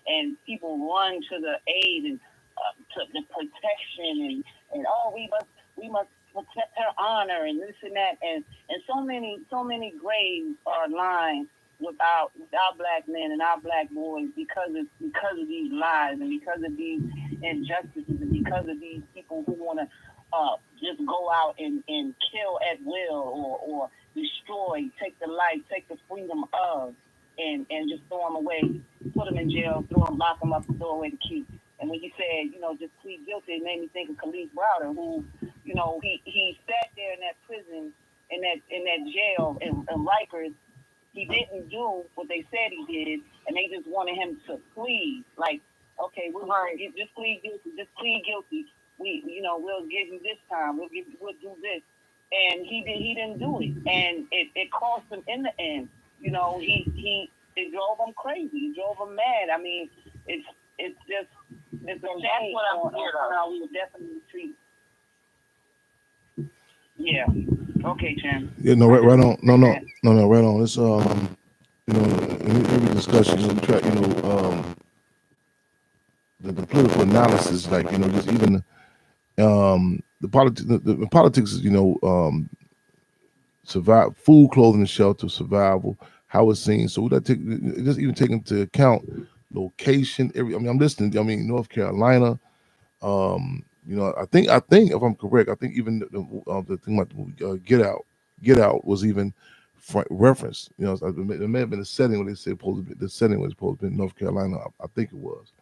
And people run to the aid and to the protection and oh, we must protect her honor and this and that, and so many graves are lined without black men and our black boys because of these lies and because of these injustices and because of these people who want to just go out and kill at will or destroy, take the life, take the freedom of, and just throw them away, put them in jail, lock them up, and throw away the key. And when you said, just plead guilty, it made me think of Khalif Browder, who, he sat there in that prison, in that jail in Rikers. He didn't do what they said he did, and they just wanted him to plead. Like, okay, just plead guilty. We'll give you this time. We'll do this. And he didn't do it, and it cost him in the end. It drove him crazy. It drove him mad. I mean, it's a shame. That's what I'm scared of. How we would definitely treat. Yeah. Okay, Tim. Yeah, no, right on. No, right on. It's in every discussion, we try, the political analysis, like, just even the politics is, survive, food, clothing, and shelter, survival, how it's seen. So we got to just even take into account location. I'm listening. North Carolina. I think if I'm correct, I think even the thing about the movie Get Out was even referenced. It may have been a setting where they said the setting was supposed to be in North Carolina. I think it was.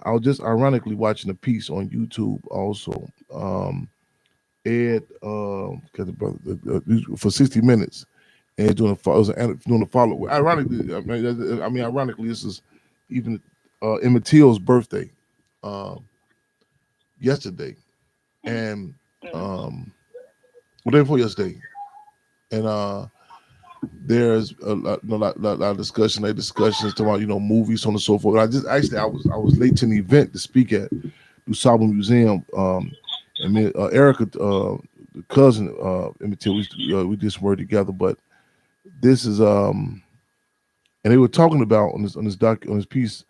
I was just ironically watching a piece on YouTube also. Ed, for 60 minutes, and doing a follow. Ironically, this is even Emmett Till's birthday yesterday, and day before yesterday, and there's a lot of discussions about movies, so on and so forth. I was late to an event to speak at DuSable Museum. And me, Erica, the cousin, Emmett Till, we did some work together. But this is and they were talking about on this piece,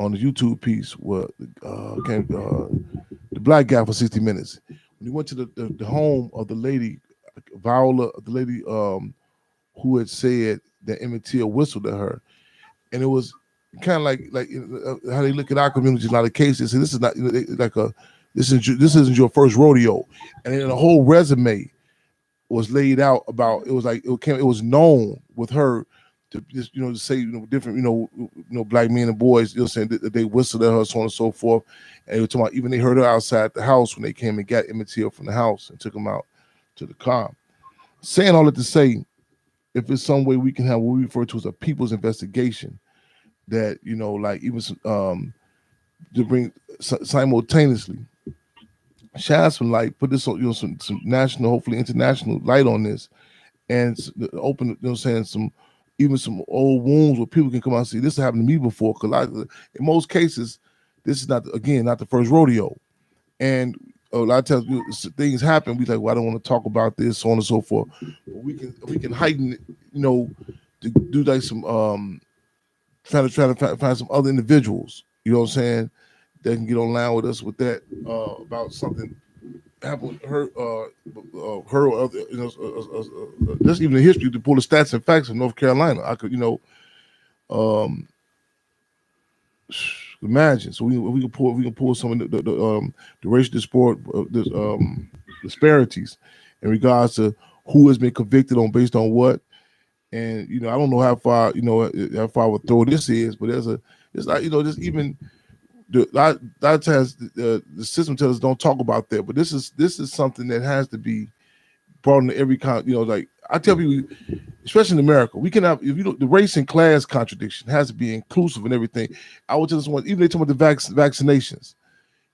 on the YouTube piece, where the black guy for 60 minutes. When he went to the home of the lady, Viola, the lady who had said that Emmett Till whistled at her, and it was kind of like how they look at our community in a lot of cases. And this is not this isn't your first rodeo, and in the whole resume was laid out about. It was like it was known with her to just to say different black men and boys saying that they whistled at her, so on and so forth, and they were talking about even they heard her outside the house when they came and got Emmett Till from the house and took him out to the car. Saying all that to say, if it's some way we can have what we refer to as a people's investigation, that like even to bring simultaneously shine some light, put this on some national, hopefully international light on this, and open saying some old wounds where people can come out and see this happened to me before. Because in most cases, this is not the first rodeo, and a lot of times things happen. We like, well, I don't want to talk about this, so on and so forth. But we can heighten it, to do like some trying to find some other individuals, you know what I'm saying, that can get online with us with that about something happened with her or other, just even the history to pull the stats and facts of North Carolina. I could, imagine. So we can pull some of the racial disparities in regards to who has been convicted on based on what. And I don't know how far I would throw this is, but it's like just even a lot of times the system tells us don't talk about that, but this is something that has to be brought into every kind. Like I tell people, especially in America, we can have the race and class contradiction has to be inclusive in everything. I would tell someone, even they talk about the vaccinations.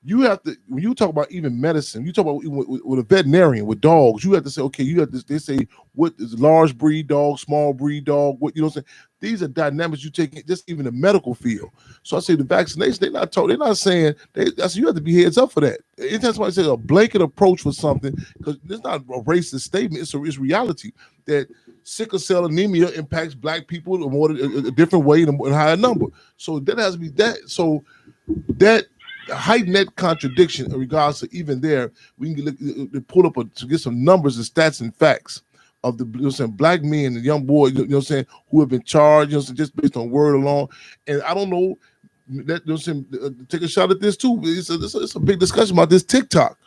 You have to, when you talk about even medicine, you talk about with a veterinarian with dogs, you have to say, okay, you have to, they say, what is large breed dog, small breed dog, what, what I'm saying? These are dynamics you take in just even the medical field. So I say the vaccination, they're not saying, you have to be heads up for that. Anytime somebody says a blanket approach for something, because it's not a racist statement, it's reality that sickle cell anemia impacts black people a different way and a higher number. So that has to be that. So that heighten that contradiction in regards to even there, we can pull up to get some numbers and stats and facts of the black men and young boys, who have been charged, just based on word alone. And I don't know that take a shot at this too. It's a big discussion about this TikTok,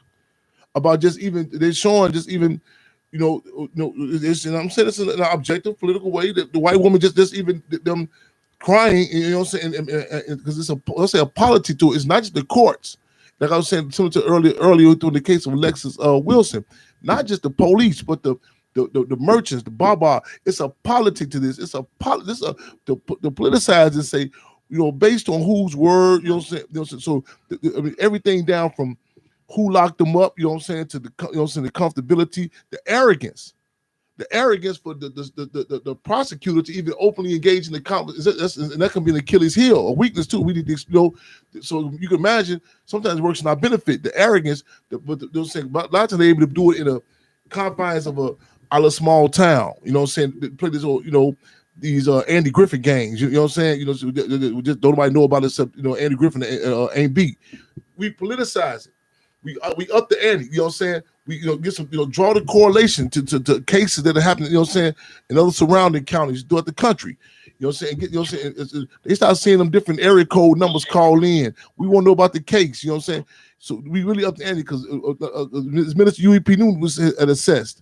about just even they're showing just even. I'm saying it's in an objective political way that the white woman just even them crying, because it's let's say a polity to it. It's not just the courts. Like I was saying similar to earlier through the case of Alexis Wilson, not just the police, but the merchants, the baba. It's a polity to this. It's to politicize and say, based on whose word, So everything down from who locked them up, to the the comfortability, the arrogance for the prosecutor to even openly engage in the conflict, and that can be an Achilles heel, a weakness too. We need to, so you can imagine sometimes it works in our benefit. The arrogance, but they'll say a lot of times they're able to do it in a confines of a small town. They play this these Andy Griffin gangs. Just don't nobody know about it except Andy Griffin and Ain't Beat. We politicize it. We up the ante. We get some draw the correlation to cases that are happening. In other surrounding counties throughout the country. They start seeing them different area code numbers call in. We want to know about the case. So we really up the ante because as Minister UEP Newton had assessed,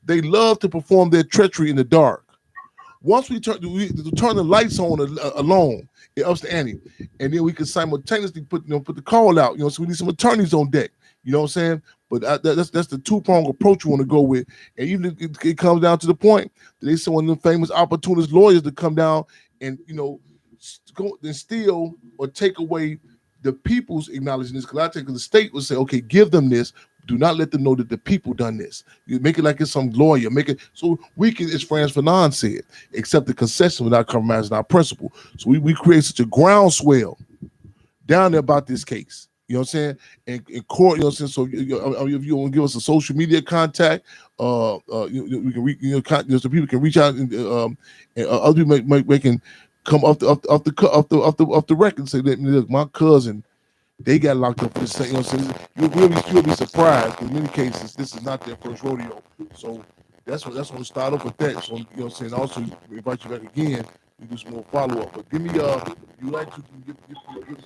they love to perform their treachery in the dark. Once we turn the lights on alone, it ups the ante, and then we can simultaneously put the call out. So we need some attorneys on deck. You know what I'm saying? But that's the two-pronged approach we want to go with. And even if it comes down to the point that they send one of them famous opportunist lawyers to come down and go and steal or take away the people's acknowledging this. Because I think the state would say, okay, give them this. Do not let them know that the people done this. You make it like it's some lawyer. Make it so we can, as Franz Fanon said, accept the concession without compromising our principle. So we create such a groundswell down there about this case. You know what I'm saying? And in court, you know what I'm saying? So if you want to give us a social media contact, we can so people can reach out and other people can come off the record and say, look, my cousin, they got locked up for this thing. You know what I'm saying? You'll be surprised. In many cases, this is not their first rodeo. So that's when we start off with that. So you know what I'm saying? Also invite you back again. We do some more follow up. But give me you like to get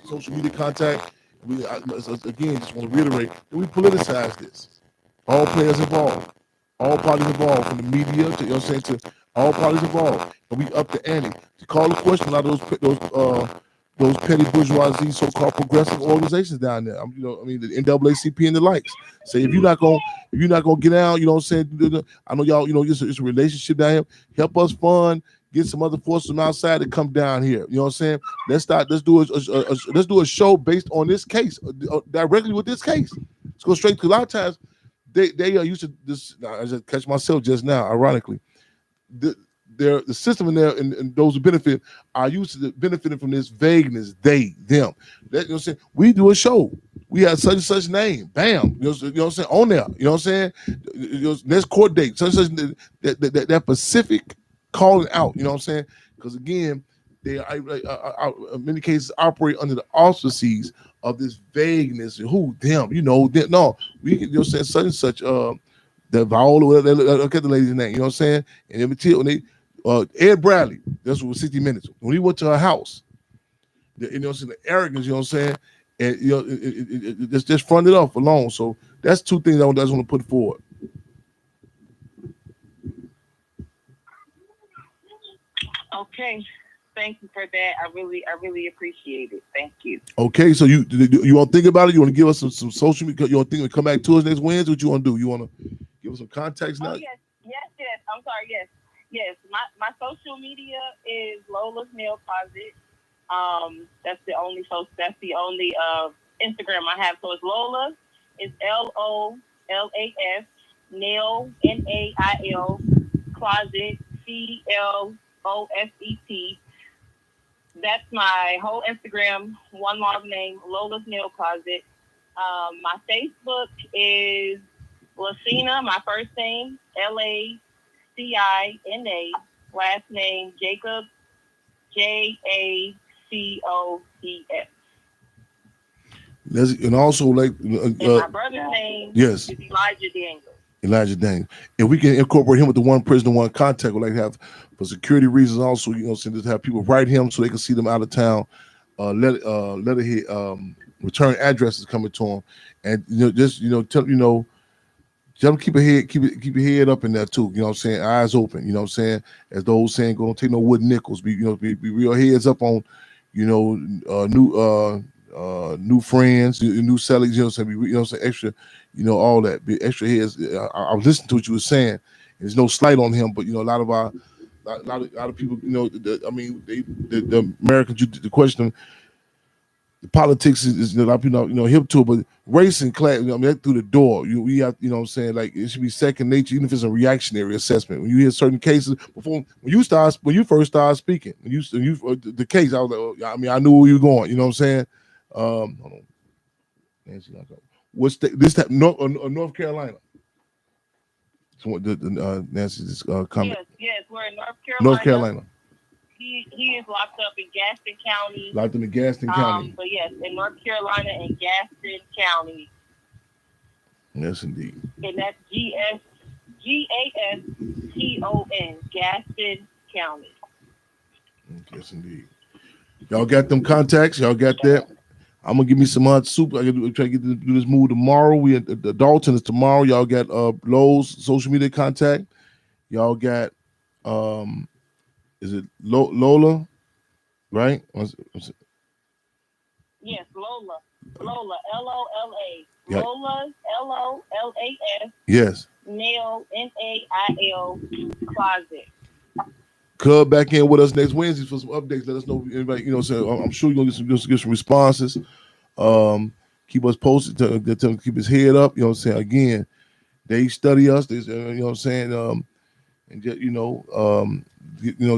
social media contact. Again, just want to reiterate that we politicize this. All players involved. all parties involved, from the media to, you know what I'm saying, to all parties involved, and we up the ante to call the question a lot of those petty bourgeoisie, so-called progressive organizations down there. The NAACP and the likes. Say if you're not gonna get down, you know what I'm saying. I know y'all, it's a relationship down here. Help us fund. Get some other forces from outside to come down here. You know what I'm saying? Let's do a show based on this case, directly with this case. Let's go straight, because a lot of times they are used to this. I just catch myself just now, ironically. The system in there, and those who benefit are used to benefiting from this vagueness, they, them. You know what I'm saying? We do a show. We have such and such name. Bam. You know what I'm saying? On there. You know what I'm saying? Next court date. Such that specific calling out. You know what I'm saying? Because again, they in many cases operate under the auspices of this vagueness. Who, them, them. No, we can, say such and such, the Viola, look at the lady's name, you know what I'm saying? And then when they Ed Bradley, that's what was 60 Minutes. When he went to her house, the arrogance, you know what I'm saying? And it's just fronted off alone. So that's two things I just want to put forward. Okay. Thank you for that. I really appreciate it. Thank you. Okay, so you want to think about it? You want to give us some social media? You want to think come back to us next Wednesday? What you want to do? You want to give us some context now? Oh, yes. I'm sorry. Yes. My social media is Lola's Nail Closet. That's the only Instagram I have. So it's Lola. It's LOLAS Nail NAIL Closet CLOSET. That's my whole Instagram, one long name, Lola's Nail Closet. My Facebook is Lacina, my first name, LACINA, last name Jacob, JACOBS. And also, and my brother's name is Elijah Daniels. If we can incorporate him with the one prisoner, one contact, we'd like to have, for security reasons, also, just have people write him so they can see them out of town. Letterhead, return addresses coming to him, and tell them keep your head up in there too. You know what I'm saying? Eyes open. You know what I'm saying? As the old saying, "Don't take no wooden nickels." Be real heads up on, new friends, new sellers. You know what I'm saying? Extra, all that. Be extra heads. I was listening to what you were saying. There's no slight on him, but a lot of people, the Americans, the question, the politics is a lot of people hip to it, but race and class, that through the door. We have, what I'm saying, like it should be second nature, even if it's a reactionary assessment. When you hear certain cases when you first started speaking, the case, I was like, I knew where you were going. You know what I'm saying? Hold on, Nancy, what's North Carolina? So Nancy's comment. Yes, we're in North Carolina. North Carolina. He is locked up in Gaston County. Locked in Gaston County. But yes, in North Carolina and Gaston County. Yes, indeed. And that's GASTON, Gaston County. Yes, indeed. Y'all got them contacts? Y'all got that? I'm gonna give me some hot soup. I gotta try to do this move tomorrow. We at the Dalton is tomorrow. Y'all got Lowe's social media contact. Y'all got is it Lola? Right? Yes, Lola, LOLA. Yeah. Lola, LOLAS. Yes. Nail NAIL Closet. Cub back in with us next Wednesday for some updates. Let us know if anybody, I'm sure you're gonna get some responses. Keep us posted to keep his head up. You know what I'm saying? Again, they study us. They, you know what I'm saying? And just,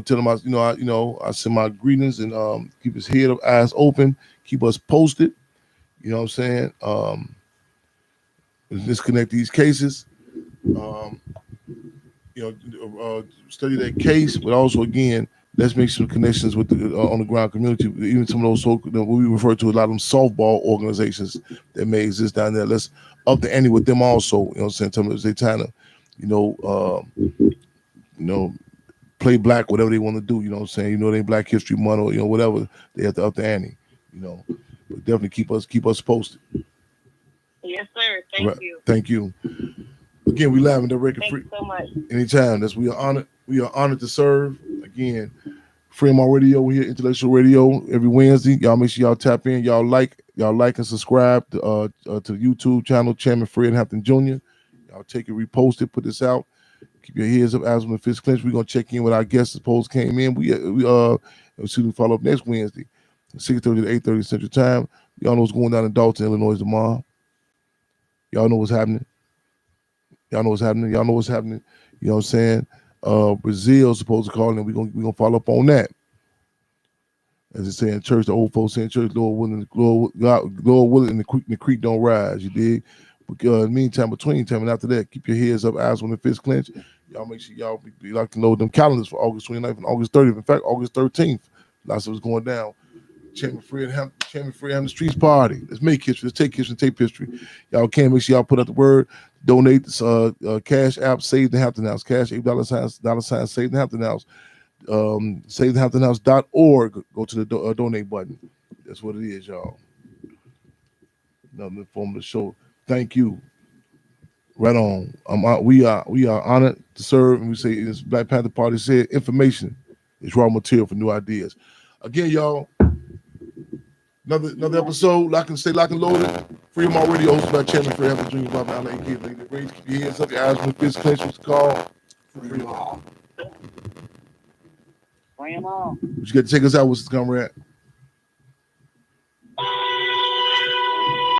tell them I send my greetings and keep his head up, eyes open, keep us posted. You know what I'm saying? Disconnect these cases. Study that case, but also again, let's make some connections with the on the ground community. Even some of those what we refer to a lot of them softball organizations that may exist down there. Let's up the ante with them also. You know what I'm saying? Tell them they trying to, play black, whatever they want to do. You know what I'm saying? They Black History Month or whatever. They have to up the ante. But definitely keep us posted. Yes, sir. Thank you. Thank you. Again, we live in the record Thank free you so much. anytime. We are honored to serve. Again, Fremont Radio, we here, Intellectual Radio, every Wednesday. Y'all make sure y'all tap in. Y'all like and subscribe to the YouTube channel, Chairman Fred Hampton Jr. Y'all take it, repost it, put this out. Keep your heads up as when the fist clench. We're gonna check in with our guests as post came in. We follow up next Wednesday, 6:30 to 8:30 Central Time. Y'all know what's going down in Dalton, Illinois tomorrow. Y'all know what's happening. You know what I'm saying? Brazil's supposed to call in. We're gonna follow up on that. As they say in church, the old folks say in church, Lord willing, and the creek don't rise. You dig? But in the meantime, between time and after that, keep your heads up, eyes on the fist clench. Y'all make sure y'all be like to load them calendars for August 29th and August 30th. In fact, August 13th, lots of it's going down. Chairman Fred Hampton Streets Party. Let's make history. Let's take history and tape history. Y'all can make sure y'all put out the word. Donate this Cash App, Save the Hampton House. Cash $8 Save the Hampton House. SaveTheHamptonHouse.org. Go to the donate button. That's what it is, y'all. Another informative show. Thank you. Right on. We are honored to serve, and we say, as Black Panther Party said, information is raw material for new ideas. Again, y'all. Another episode, stay locked and loaded. Fremont Radio, hosted by Chairman Fred Hampton Jr. Bob Allen, A.K.A. Lady Grace. Keep your heads up, your eyes on the fist clench. What's it called? Fremont. What you got to take us out with, comrade?